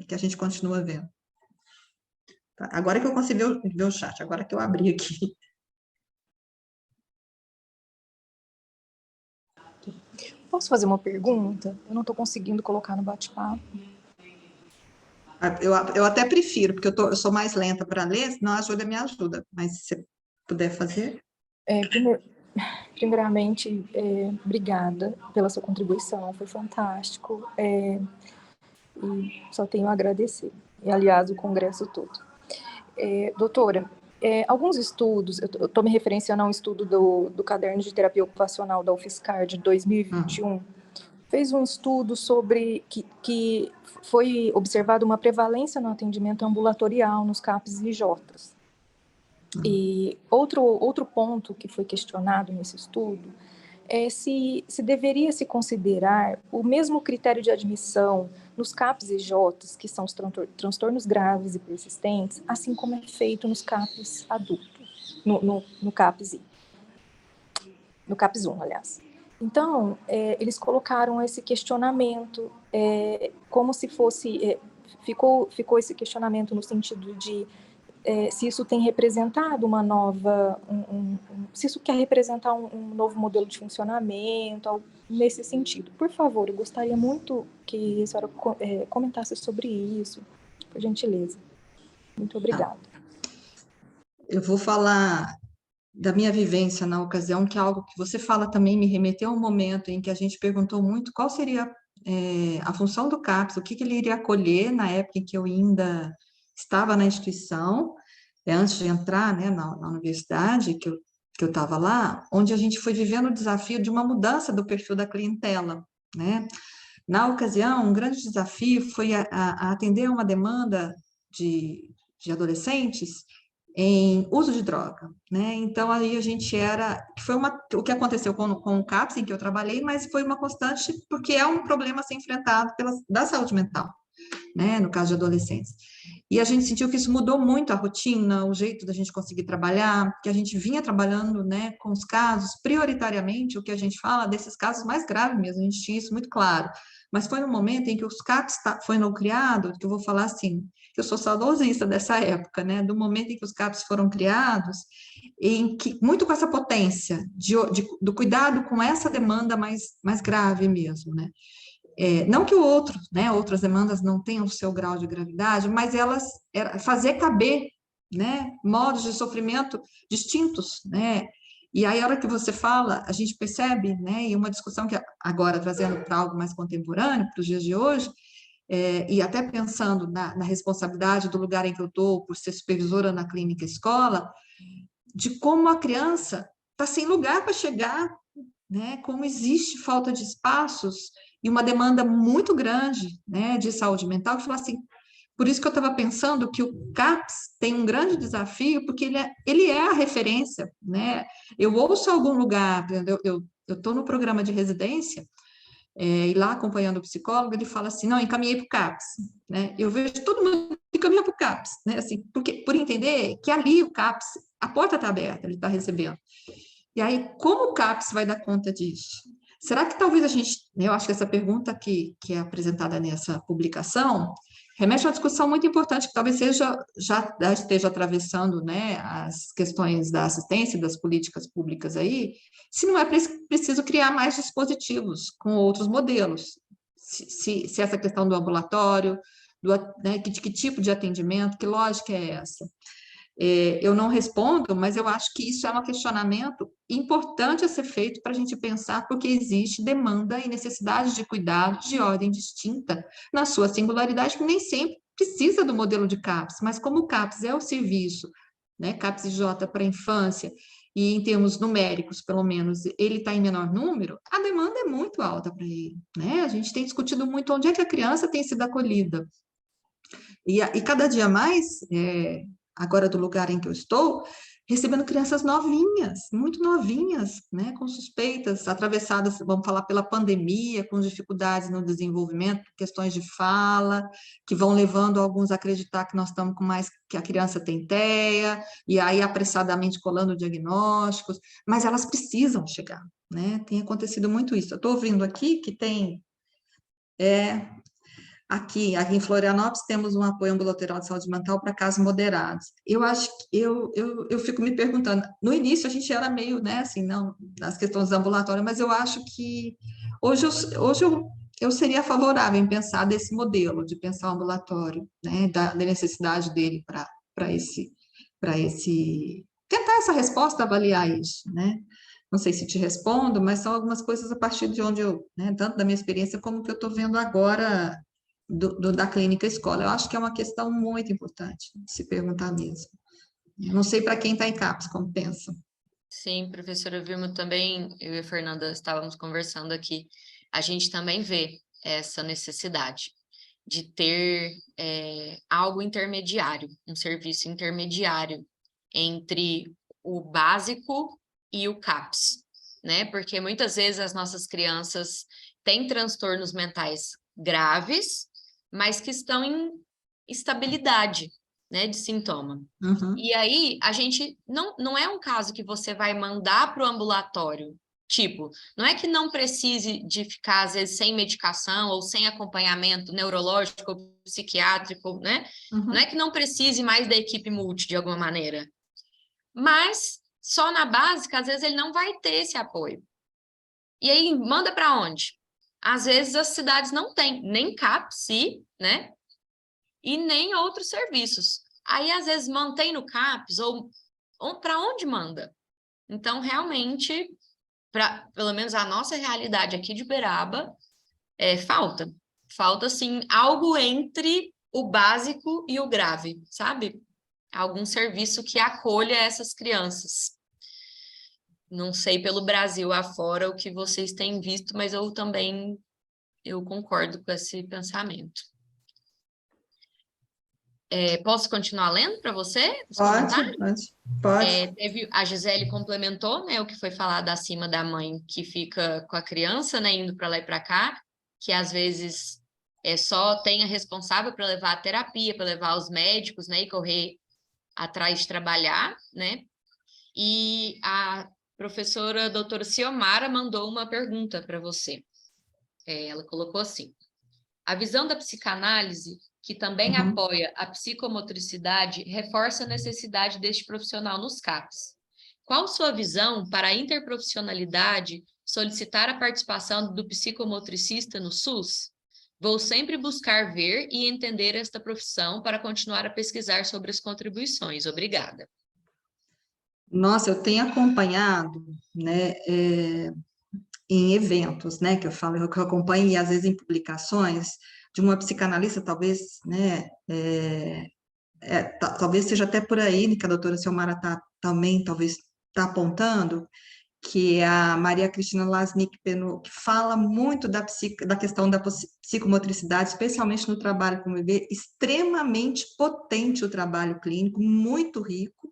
Que a gente continua vendo. Tá? Agora que eu consegui ver o chat, agora que eu abri aqui. posso fazer uma pergunta? Eu não estou conseguindo colocar no bate-papo. Eu até prefiro, porque eu sou mais lenta para ler, senão a Júlia me ajuda. Mas se você puder fazer. Primeiramente, obrigada pela sua contribuição, foi fantástico. E só tenho a agradecer. E, aliás, o congresso todo. Doutora, alguns estudos, eu estou me referenciando a um estudo do Caderno de Terapia Ocupacional da UFSCar de 2021, fez um estudo sobre que foi observada uma prevalência no atendimento ambulatorial nos CAPs e IJs. E outro ponto que foi questionado nesse estudo é se deveria se considerar o mesmo critério de admissão nos CAPs e IJs, que são os transtornos graves e persistentes, assim como é feito nos CAPs adultos, no CAPs 1, aliás. Então, eles colocaram esse questionamento, como se fosse, ficou esse questionamento no sentido de se isso tem representado uma nova, se isso quer representar um novo modelo de funcionamento, algo nesse sentido. Por favor, eu gostaria muito que a senhora comentasse sobre isso, por gentileza. Muito obrigada. Eu vou falar da minha vivência na ocasião, que é algo que você fala também me remeteu a um momento em que a gente perguntou muito qual seria a função do CAPS, o que ele iria acolher na época em que eu ainda estava na instituição, antes de entrar, né, na universidade, que eu estava lá, onde a gente foi vivendo o desafio de uma mudança do perfil da clientela, né? Na ocasião, um grande desafio foi a atender a uma demanda de adolescentes em uso de droga, né? Então, aí a gente o que aconteceu com o CAPS, em que eu trabalhei, mas foi uma constante, porque é um problema a ser enfrentado da saúde mental, né? No caso de adolescentes. E a gente sentiu que isso mudou muito a rotina, o jeito da gente conseguir trabalhar, que a gente vinha trabalhando, né, com os casos, prioritariamente, o que a gente fala desses casos mais graves mesmo, a gente tinha isso muito claro. Mas foi no momento em que os CAPs foram criados, que eu vou falar assim, eu sou saudosista dessa época, né, do momento em que os CAPs foram criados, em que, muito com essa potência do cuidado com essa demanda mais grave mesmo, né. Não que outras demandas não tenham o seu grau de gravidade, mas elas fazer caber, né, modos de sofrimento distintos, né, e aí a hora que você fala, a gente percebe, né, e uma discussão que agora trazendo para algo mais contemporâneo, para os dias de hoje, e até pensando na responsabilidade do lugar em que eu estou, por ser supervisora na clínica escola, de como a criança está sem lugar para chegar, né, como existe falta de espaços e uma demanda muito grande, né, de saúde mental, que fala assim, por isso que eu estava pensando que o CAPS tem um grande desafio, porque ele é a referência, né, eu ouço algum lugar, eu estou no programa de residência, e lá acompanhando o psicólogo, ele fala assim, não, encaminhei para o CAPS, né, eu vejo todo mundo encaminhar para o CAPS, né, assim, por entender que ali o CAPS, a porta está aberta, ele está recebendo. E aí, como o CAPS vai dar conta disso? Será que talvez eu acho que essa pergunta que é apresentada nessa publicação, remete a uma discussão muito importante, que talvez já esteja atravessando, né, as questões da assistência, das políticas públicas aí, se não é preciso criar mais dispositivos com outros modelos, se essa questão do ambulatório, né, de que tipo de atendimento, que lógica é essa? Eu não respondo, mas eu acho que isso é um questionamento importante a ser feito para a gente pensar, porque existe demanda e necessidade de cuidados de ordem distinta na sua singularidade, que nem sempre precisa do modelo de CAPS, mas como o CAPS é o serviço, né, CAPS e J para a infância, e em termos numéricos, pelo menos, ele está em menor número, a demanda é muito alta para ele, né? A gente tem discutido muito onde é que a criança tem sido acolhida. E cada dia mais, agora do lugar em que eu estou, recebendo crianças novinhas, muito novinhas, né, com suspeitas, atravessadas, vamos falar, pela pandemia, com dificuldades no desenvolvimento, questões de fala, que vão levando alguns a acreditar que nós estamos com mais, que a criança tem TEA, e aí apressadamente colando diagnósticos, mas elas precisam chegar, né, tem acontecido muito isso. Eu estou ouvindo aqui que tem... Aqui em Florianópolis temos um apoio ambulatorial de saúde mental para casos moderados. Eu acho que eu fico me perguntando, no início a gente era meio, né, assim, não, nas questões ambulatórias, mas eu acho que Eu seria favorável em pensar desse modelo, de pensar o ambulatório, né, da necessidade dele para tentar essa resposta, avaliar isso, né? Não sei se te respondo, mas são algumas coisas a partir de onde eu, né, tanto da minha experiência como que eu estou vendo agora da clínica escola. Eu acho que é uma questão muito importante de se perguntar mesmo. Eu não sei para quem está em CAPES como pensa. Sim, professora Vilma, também, eu e a Fernanda estávamos conversando aqui, a gente também vê essa necessidade de ter algo intermediário, um serviço intermediário entre o básico e o CAPS, né? Porque muitas vezes as nossas crianças têm transtornos mentais graves, mas que estão em estabilidade, né, de sintoma. Uhum. E aí, a gente não é um caso que você vai mandar para o ambulatório. Tipo, não é que não precise de ficar, às vezes, sem medicação ou sem acompanhamento neurológico ou psiquiátrico, né? Uhum. Não é que não precise mais da equipe multi, de alguma maneira. Mas, só na básica, às vezes, ele não vai ter esse apoio. E aí, manda para onde? Às vezes, as cidades não têm nem CAPS, né? E nem outros serviços. Aí, às vezes, mantém no CAPS ou para onde manda? Então, realmente, pelo menos a nossa realidade aqui de Uberaba, falta. Falta, assim, algo entre o básico e o grave, sabe? Algum serviço que acolha essas crianças. Não sei pelo Brasil afora o que vocês têm visto, mas eu concordo com esse pensamento. Posso continuar lendo para você os comentários? Pode. A Gisele complementou, né, o que foi falado acima da mãe que fica com a criança, né, indo para lá e para cá, que às vezes só tem a responsável para levar a terapia, para levar os médicos, né, e correr atrás de trabalhar, né? E a professora doutora Ciomara mandou uma pergunta para você. Ela colocou assim: a visão da psicanálise, que também apoia a psicomotricidade, reforça a necessidade deste profissional nos CAPs. Qual sua visão para a interprofissionalidade solicitar a participação do psicomotricista no SUS? Vou sempre buscar ver e entender esta profissão para continuar a pesquisar sobre as contribuições. Obrigada. Nossa, eu tenho acompanhado, né, em eventos, né, que eu falo, que eu acompanho, e às vezes em publicações, de uma psicanalista, talvez, né, talvez seja até por aí, que a doutora Ciomara também, talvez, está apontando, que é a Maria Cristina Lasnik-Penou, que fala muito da questão da psicomotricidade, especialmente no trabalho com o bebê, extremamente potente o trabalho clínico, muito rico,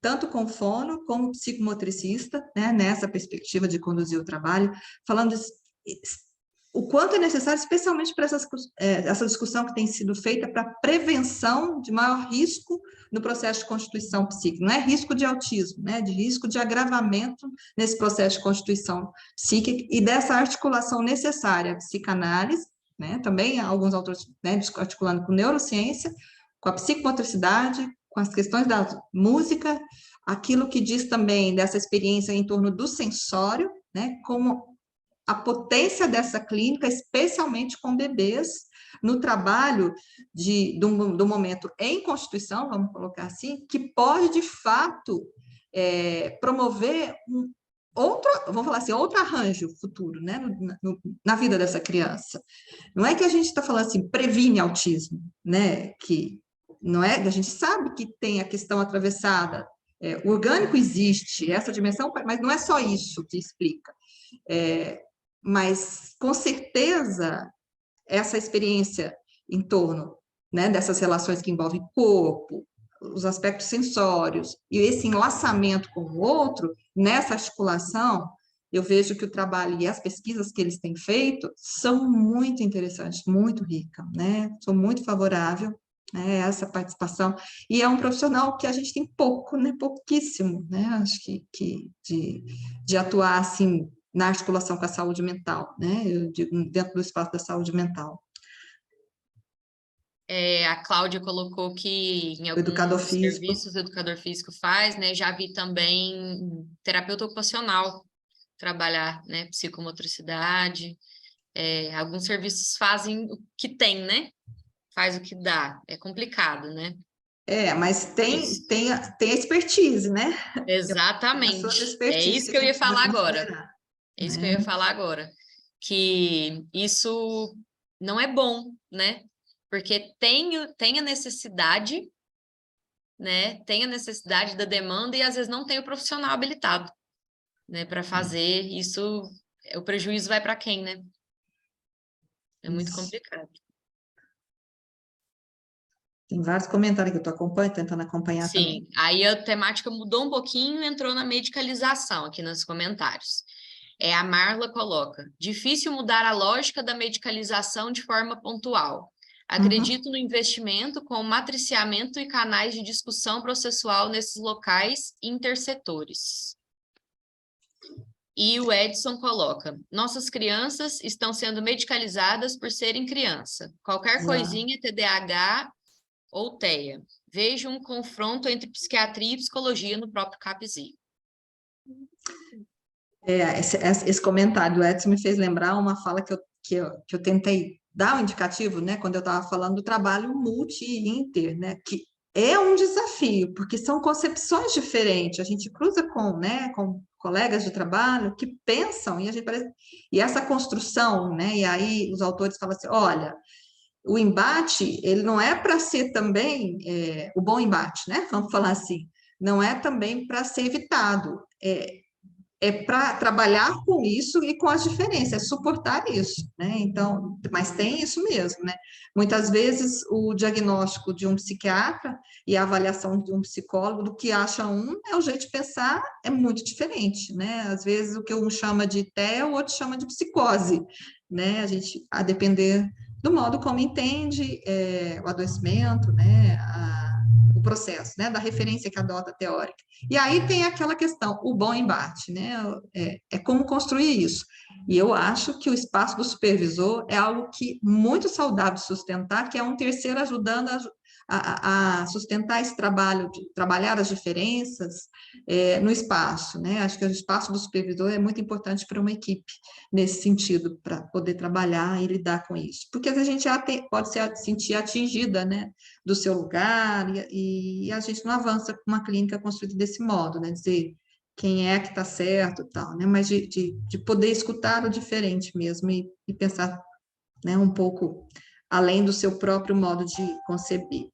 tanto com fono como psicomotricista, né, nessa perspectiva de conduzir o trabalho, falando o quanto é necessário, especialmente para essa discussão que tem sido feita para prevenção de maior risco no processo de constituição psíquica. Não é risco de autismo, né, de risco de agravamento nesse processo de constituição psíquica e dessa articulação necessária à psicanálise, né, também alguns autores, né, articulando com neurociência, com a psicomotricidade, com as questões da música, aquilo que diz também dessa experiência em torno do sensório, né, como a potência dessa clínica, especialmente com bebês, no trabalho do momento em constituição, vamos colocar assim, que pode, de fato, promover vamos falar assim, outro arranjo futuro, né, na vida dessa criança. Não é que a gente está falando assim, previne autismo, né, que não é, a gente sabe que tem a questão atravessada, o orgânico existe, essa dimensão, mas não é só isso que explica. Mas, com certeza, essa experiência em torno, né, dessas relações que envolvem corpo, os aspectos sensórios, e esse enlaçamento com o outro, nessa articulação, eu vejo que o trabalho e as pesquisas que eles têm feito são muito interessantes, muito ricas, né? Sou muito favorável a essa participação, e é um profissional que a gente tem pouco, né? Pouquíssimo, né? Acho que de atuar, assim, na articulação com a saúde mental, né? Eu digo, dentro do espaço da saúde mental. A Cláudia colocou que em alguns serviços o educador físico faz, né? Já vi também terapeuta ocupacional trabalhar, né, psicomotricidade. Alguns serviços fazem o que tem, né? Faz o que dá. É complicado, né? Mas Isso. tem a expertise, né? Tem as suas Exatamente. É expertise isso que que a eu ia gente precisa falar agora. considerar, É isso que eu ia né? falar agora. Que isso não é bom, né? Porque tem a necessidade, né? Tem a necessidade da demanda e às vezes não tem o profissional habilitado, né, para fazer isso. O prejuízo vai para quem, né? É muito Isso. complicado. Tem vários comentários que eu estou acompanhando, tentando acompanhar também. Sim, aí a temática mudou um pouquinho e entrou na medicalização aqui nos comentários. A Marla coloca: difícil mudar a lógica da medicalização de forma pontual. Acredito no investimento com matriciamento e canais de discussão processual nesses locais intersetores. E o Edson coloca: nossas crianças estão sendo medicalizadas por serem criança. Qualquer coisinha, TDAH ou TEA. Vejo um confronto entre psiquiatria e psicologia no próprio CAPS-I. Esse comentário do Edson me fez lembrar uma fala que eu tentei dar um indicativo, né, quando eu estava falando do trabalho multi e inter, né, que é um desafio, porque são concepções diferentes, a gente cruza né, com colegas de trabalho que pensam, e a gente parece, e essa construção, né, e aí os autores falam assim, olha, o embate, ele não é para ser também o bom embate, né, vamos falar assim, não é também para ser evitado, para trabalhar com isso e com as diferenças, é suportar isso, né? Então, mas tem isso mesmo, né? Muitas vezes o diagnóstico de um psiquiatra e a avaliação de um psicólogo do que acha o jeito de pensar é muito diferente, né? Às vezes o que um chama de TEA, o outro chama de psicose, né? A depender do modo como entende o adoecimento, né? O processo, né? Da referência que adota teórica. E aí tem aquela questão, o bom embate, né? Como construir isso. E eu acho que o espaço do supervisor é algo que muito saudável de sustentar, que é um terceiro ajudando a sustentar esse trabalho, de trabalhar as diferenças no espaço, né? Acho que o espaço do supervisor é muito importante para uma equipe, nesse sentido, para poder trabalhar e lidar com isso. Porque a gente pode se sentir atingida, né? Do seu lugar, e a gente não avança com uma clínica construída desse modo, né? Dizer quem é que está certo e tal, né? Mas de poder escutar o diferente mesmo e pensar, né, um pouco além do seu próprio modo de conceber.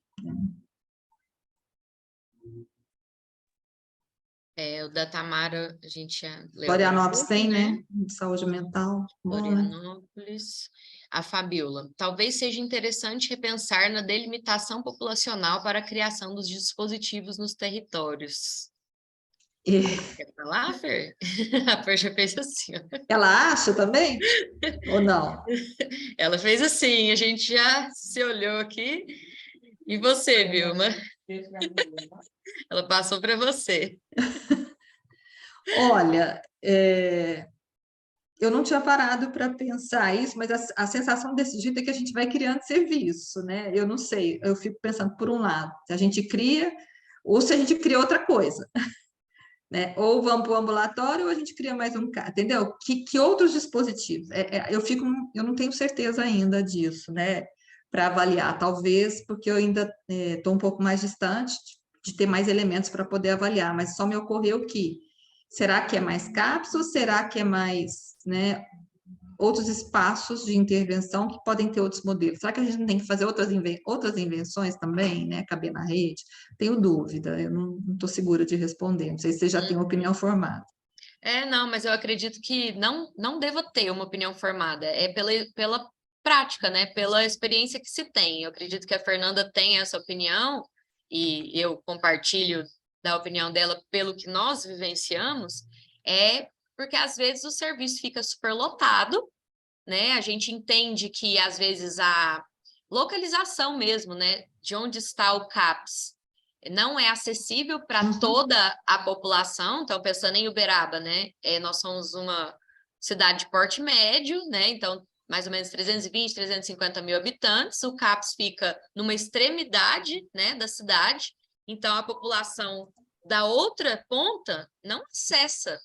O da Tamara, a gente já leu Florianópolis tem, né? né? De saúde mental. Bom, né? Florianópolis. A Fabiola: talvez seja interessante repensar na delimitação populacional para a criação dos dispositivos nos territórios. Quer falar, Fer? A Fer já fez assim, ó. Ela acha também? Ou não? Ela fez assim, a gente já se olhou aqui. E você, Vilma? Ela passou para você. Olha, eu não tinha parado para pensar isso, mas a sensação desse jeito é que a gente vai criando serviço, né? Eu não sei, eu fico pensando, por um lado, se a gente cria, ou se a gente cria outra coisa, né? Ou vamos para o ambulatório, ou a gente cria mais um carro, entendeu? Que outros dispositivos? Eu não tenho certeza ainda disso, né? Para avaliar, talvez, porque eu ainda estou um pouco mais distante de ter mais elementos para poder avaliar, mas só me ocorreu que será que é mais cápsula? Será que é mais, né, outros espaços de intervenção que podem ter outros modelos? Será que a gente não tem que fazer outras invenções também, né, caber na rede? Tenho dúvida, eu não estou segura de responder, não sei se você já tem uma opinião formada. Não, mas eu acredito que não deva ter uma opinião formada, pela prática, né, pela experiência que se tem. Eu acredito que a Fernanda tem essa opinião, e eu compartilho da opinião dela pelo que nós vivenciamos, porque às vezes o serviço fica superlotado, né, a gente entende que às vezes a localização mesmo, né, de onde está o CAPS, não é acessível para toda a população. Então, pensando em Uberaba, né, nós somos uma cidade de porte médio, né, então mais ou menos 320, 350 mil habitantes, o CAPS fica numa extremidade, né, da cidade, então a população da outra ponta não acessa,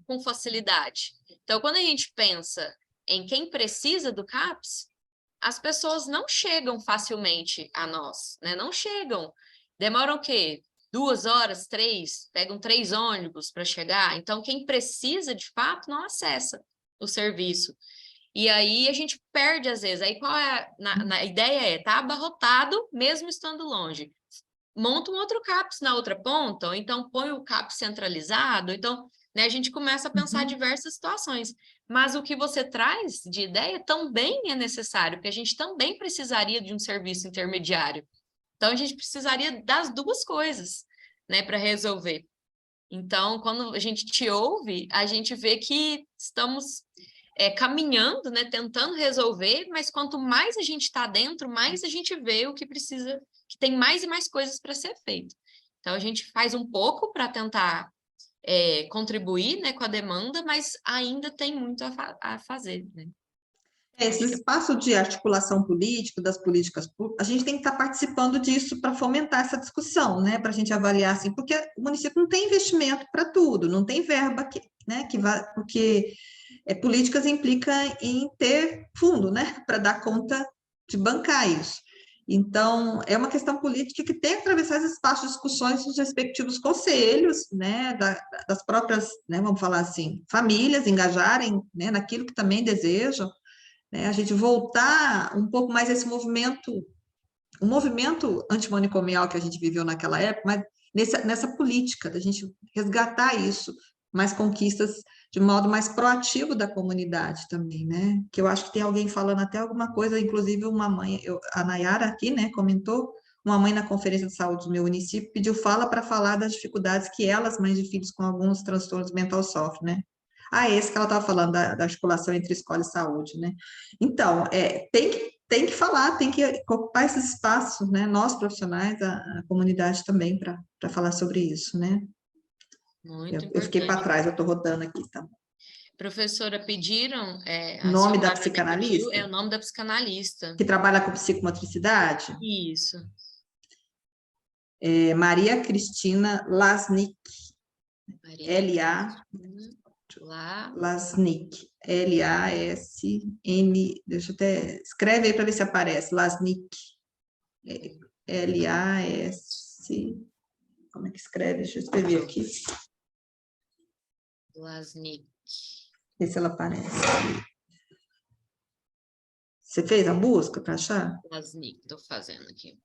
com facilidade. Então, quando a gente pensa em quem precisa do CAPS, as pessoas não chegam facilmente a nós, né? Não chegam. Demoram o quê? 2 horas, 3, pegam 3 ônibus para chegar. Então, quem precisa, de fato, não acessa o serviço. E aí a gente perde, às vezes. Aí qual é a ideia tá abarrotado, mesmo estando longe. Monta um outro CAPS na outra ponta, ou então põe o CAPS centralizado, então, né, a gente começa a pensar diversas situações. Mas o que você traz de ideia também é necessário, porque a gente também precisaria de um serviço intermediário. Então, a gente precisaria das duas coisas, né, para resolver. Então, quando a gente te ouve, a gente vê que estamos caminhando, né, tentando resolver, mas quanto mais a gente está dentro, mais a gente vê o que precisa, que tem mais e mais coisas para ser feito. Então, a gente faz um pouco para tentar contribuir, né, com a demanda, mas ainda tem muito a fazer, né? Esse espaço de articulação política, das políticas públicas, a gente tem que estar participando disso para fomentar essa discussão, né? Para a gente avaliar assim, porque o município não tem investimento para tudo, não tem verba né? Porque políticas implica em ter fundo, né? Para dar conta de bancar isso. Então, é uma questão política que tem que atravessar esse espaço de discussões dos respectivos conselhos, né, das próprias, né, vamos falar assim, famílias engajarem, né, naquilo que também desejam, né, a gente voltar um pouco mais a esse movimento, o movimento antimanicomial que a gente viveu naquela época, mas nessa política, da gente resgatar isso, mais conquistas de modo mais proativo da comunidade também, né? Que eu acho que tem alguém falando até alguma coisa, inclusive uma mãe, a Nayara aqui, né, comentou, uma mãe na Conferência de Saúde do meu município pediu fala para falar das dificuldades que elas, mães de filhos com alguns transtornos mentais, sofrem, né? Esse que ela estava falando, da articulação entre escola e saúde, né? Então, tem que falar, tem que ocupar esses espaços, né? Nós, profissionais, a comunidade também, para falar sobre isso, né? Muito Eu fiquei para importante. trás, eu estou rodando aqui, tá? Professora, pediram a Nome da senhora, né, psicanalista? pediu, o nome da psicanalista. Que trabalha com psicomotricidade? Isso. Maria Cristina Lasnik. Maria Lasnik. L-A-S-N. Deixa eu até. Escreve aí para ver se aparece. Lasnik. L-A-S. Como é que escreve? Deixa eu escrever aqui. Lasnik. Ver se ela aparece. Você fez a busca para achar? Lasnik, estou fazendo aqui.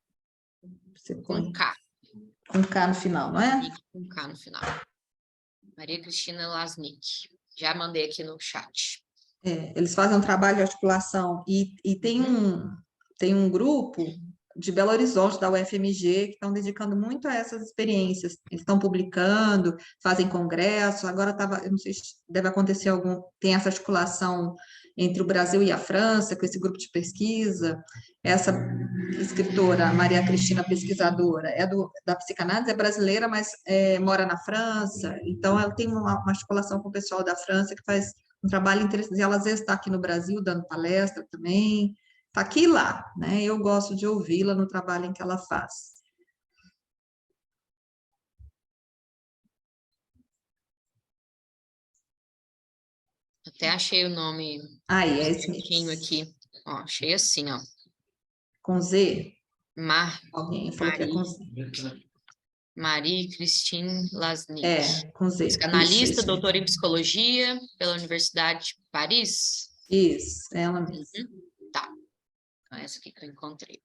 Você põe. Com K. Com K no final, não é? Com K no final. Maria Cristina Lasnik. Já mandei aqui no chat. Eles fazem um trabalho de articulação e tem um grupo de Belo Horizonte, da UFMG, que estão dedicando muito a essas experiências. Eles estão publicando, fazem congresso, agora eu não sei se deve acontecer tem essa articulação entre o Brasil e a França, com esse grupo de pesquisa. Essa escritora, Maria Cristina, pesquisadora, da psicanálise, é brasileira, mas mora na França, então ela tem uma articulação com o pessoal da França que faz um trabalho interessante. Ela às vezes está aqui no Brasil dando palestra também, está aqui e lá, né? Eu gosto de ouvi-la no trabalho em que ela faz. Até achei o nome. Aí, é esse mesmo aqui. Ó, achei assim, ó. Com Z? Alguém falou que é com Z. Marie Christine Lasnik. Com Z. Psicanalista, doutora em psicologia pela Universidade de Paris. Isso, ela mesma. Tá. Então, essa aqui que eu encontrei.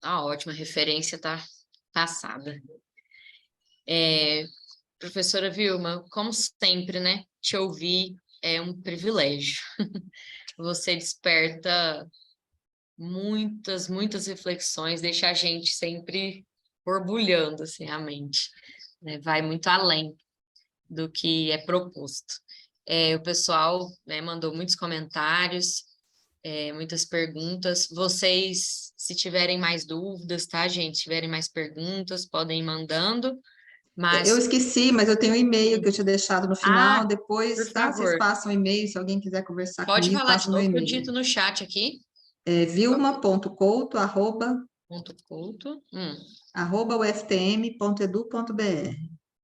Ótima referência, tá passada. Professora Vilma, como sempre, né? Te ouvir é um privilégio. Você desperta muitas, muitas reflexões, deixa a gente sempre borbulhando, assim, a mente, né? Vai muito além do que é proposto. O pessoal, né, mandou muitos comentários, muitas perguntas. Vocês, se tiverem mais dúvidas, tá, gente? Se tiverem mais perguntas, podem ir mandando. Mas... Eu esqueci, mas eu tenho um e-mail que eu tinha deixado no final, depois, tá? Vocês passam o e-mail, se alguém quiser conversar comigo, pode falar passa o meu e-mail. eu dito no chat aqui. vilma.couto, @uftm.edu.br.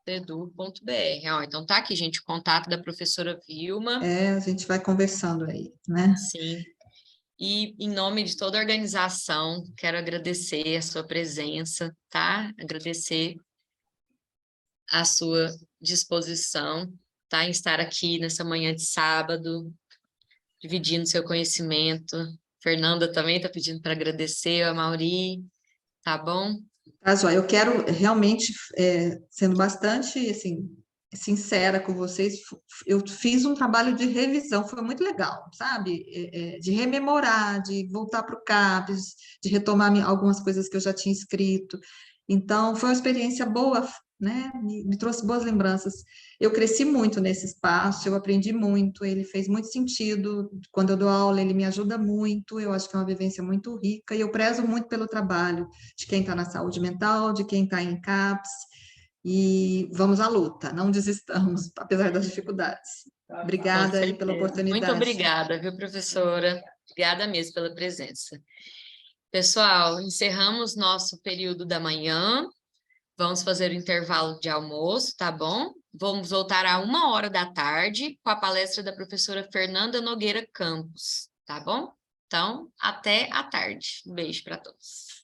Então tá aqui, gente, o contato da professora Vilma. A gente vai conversando aí, né? Sim. E em nome de toda a organização, quero agradecer a sua presença, tá? Agradecer a sua disposição, tá? Em estar aqui nessa manhã de sábado, dividindo seu conhecimento. Fernanda também está pedindo para agradecer, a Mauri, tá bom? Tá, Joia, eu quero realmente, sendo bastante, assim, sincera com vocês, eu fiz um trabalho de revisão, foi muito legal, sabe? De rememorar, de voltar para o CAPES, de retomar algumas coisas que eu já tinha escrito. Então, foi uma experiência boa, né? Me trouxe boas lembranças. Eu cresci muito nesse espaço, eu aprendi muito, ele fez muito sentido. Quando eu dou aula, ele me ajuda muito, eu acho que é uma vivência muito rica, e eu prezo muito pelo trabalho de quem está na saúde mental, de quem está em CAPS, e vamos à luta, não desistamos, apesar das dificuldades. Com Obrigada aí pela certeza. Muito oportunidade. obrigada, viu, professora? Obrigada mesmo pela presença. Pessoal, encerramos nosso período da manhã. Vamos fazer o intervalo de almoço, tá bom? Vamos voltar a 13h com a palestra da professora Fernanda Nogueira Campos, tá bom? Então, até à tarde. Um beijo para todos.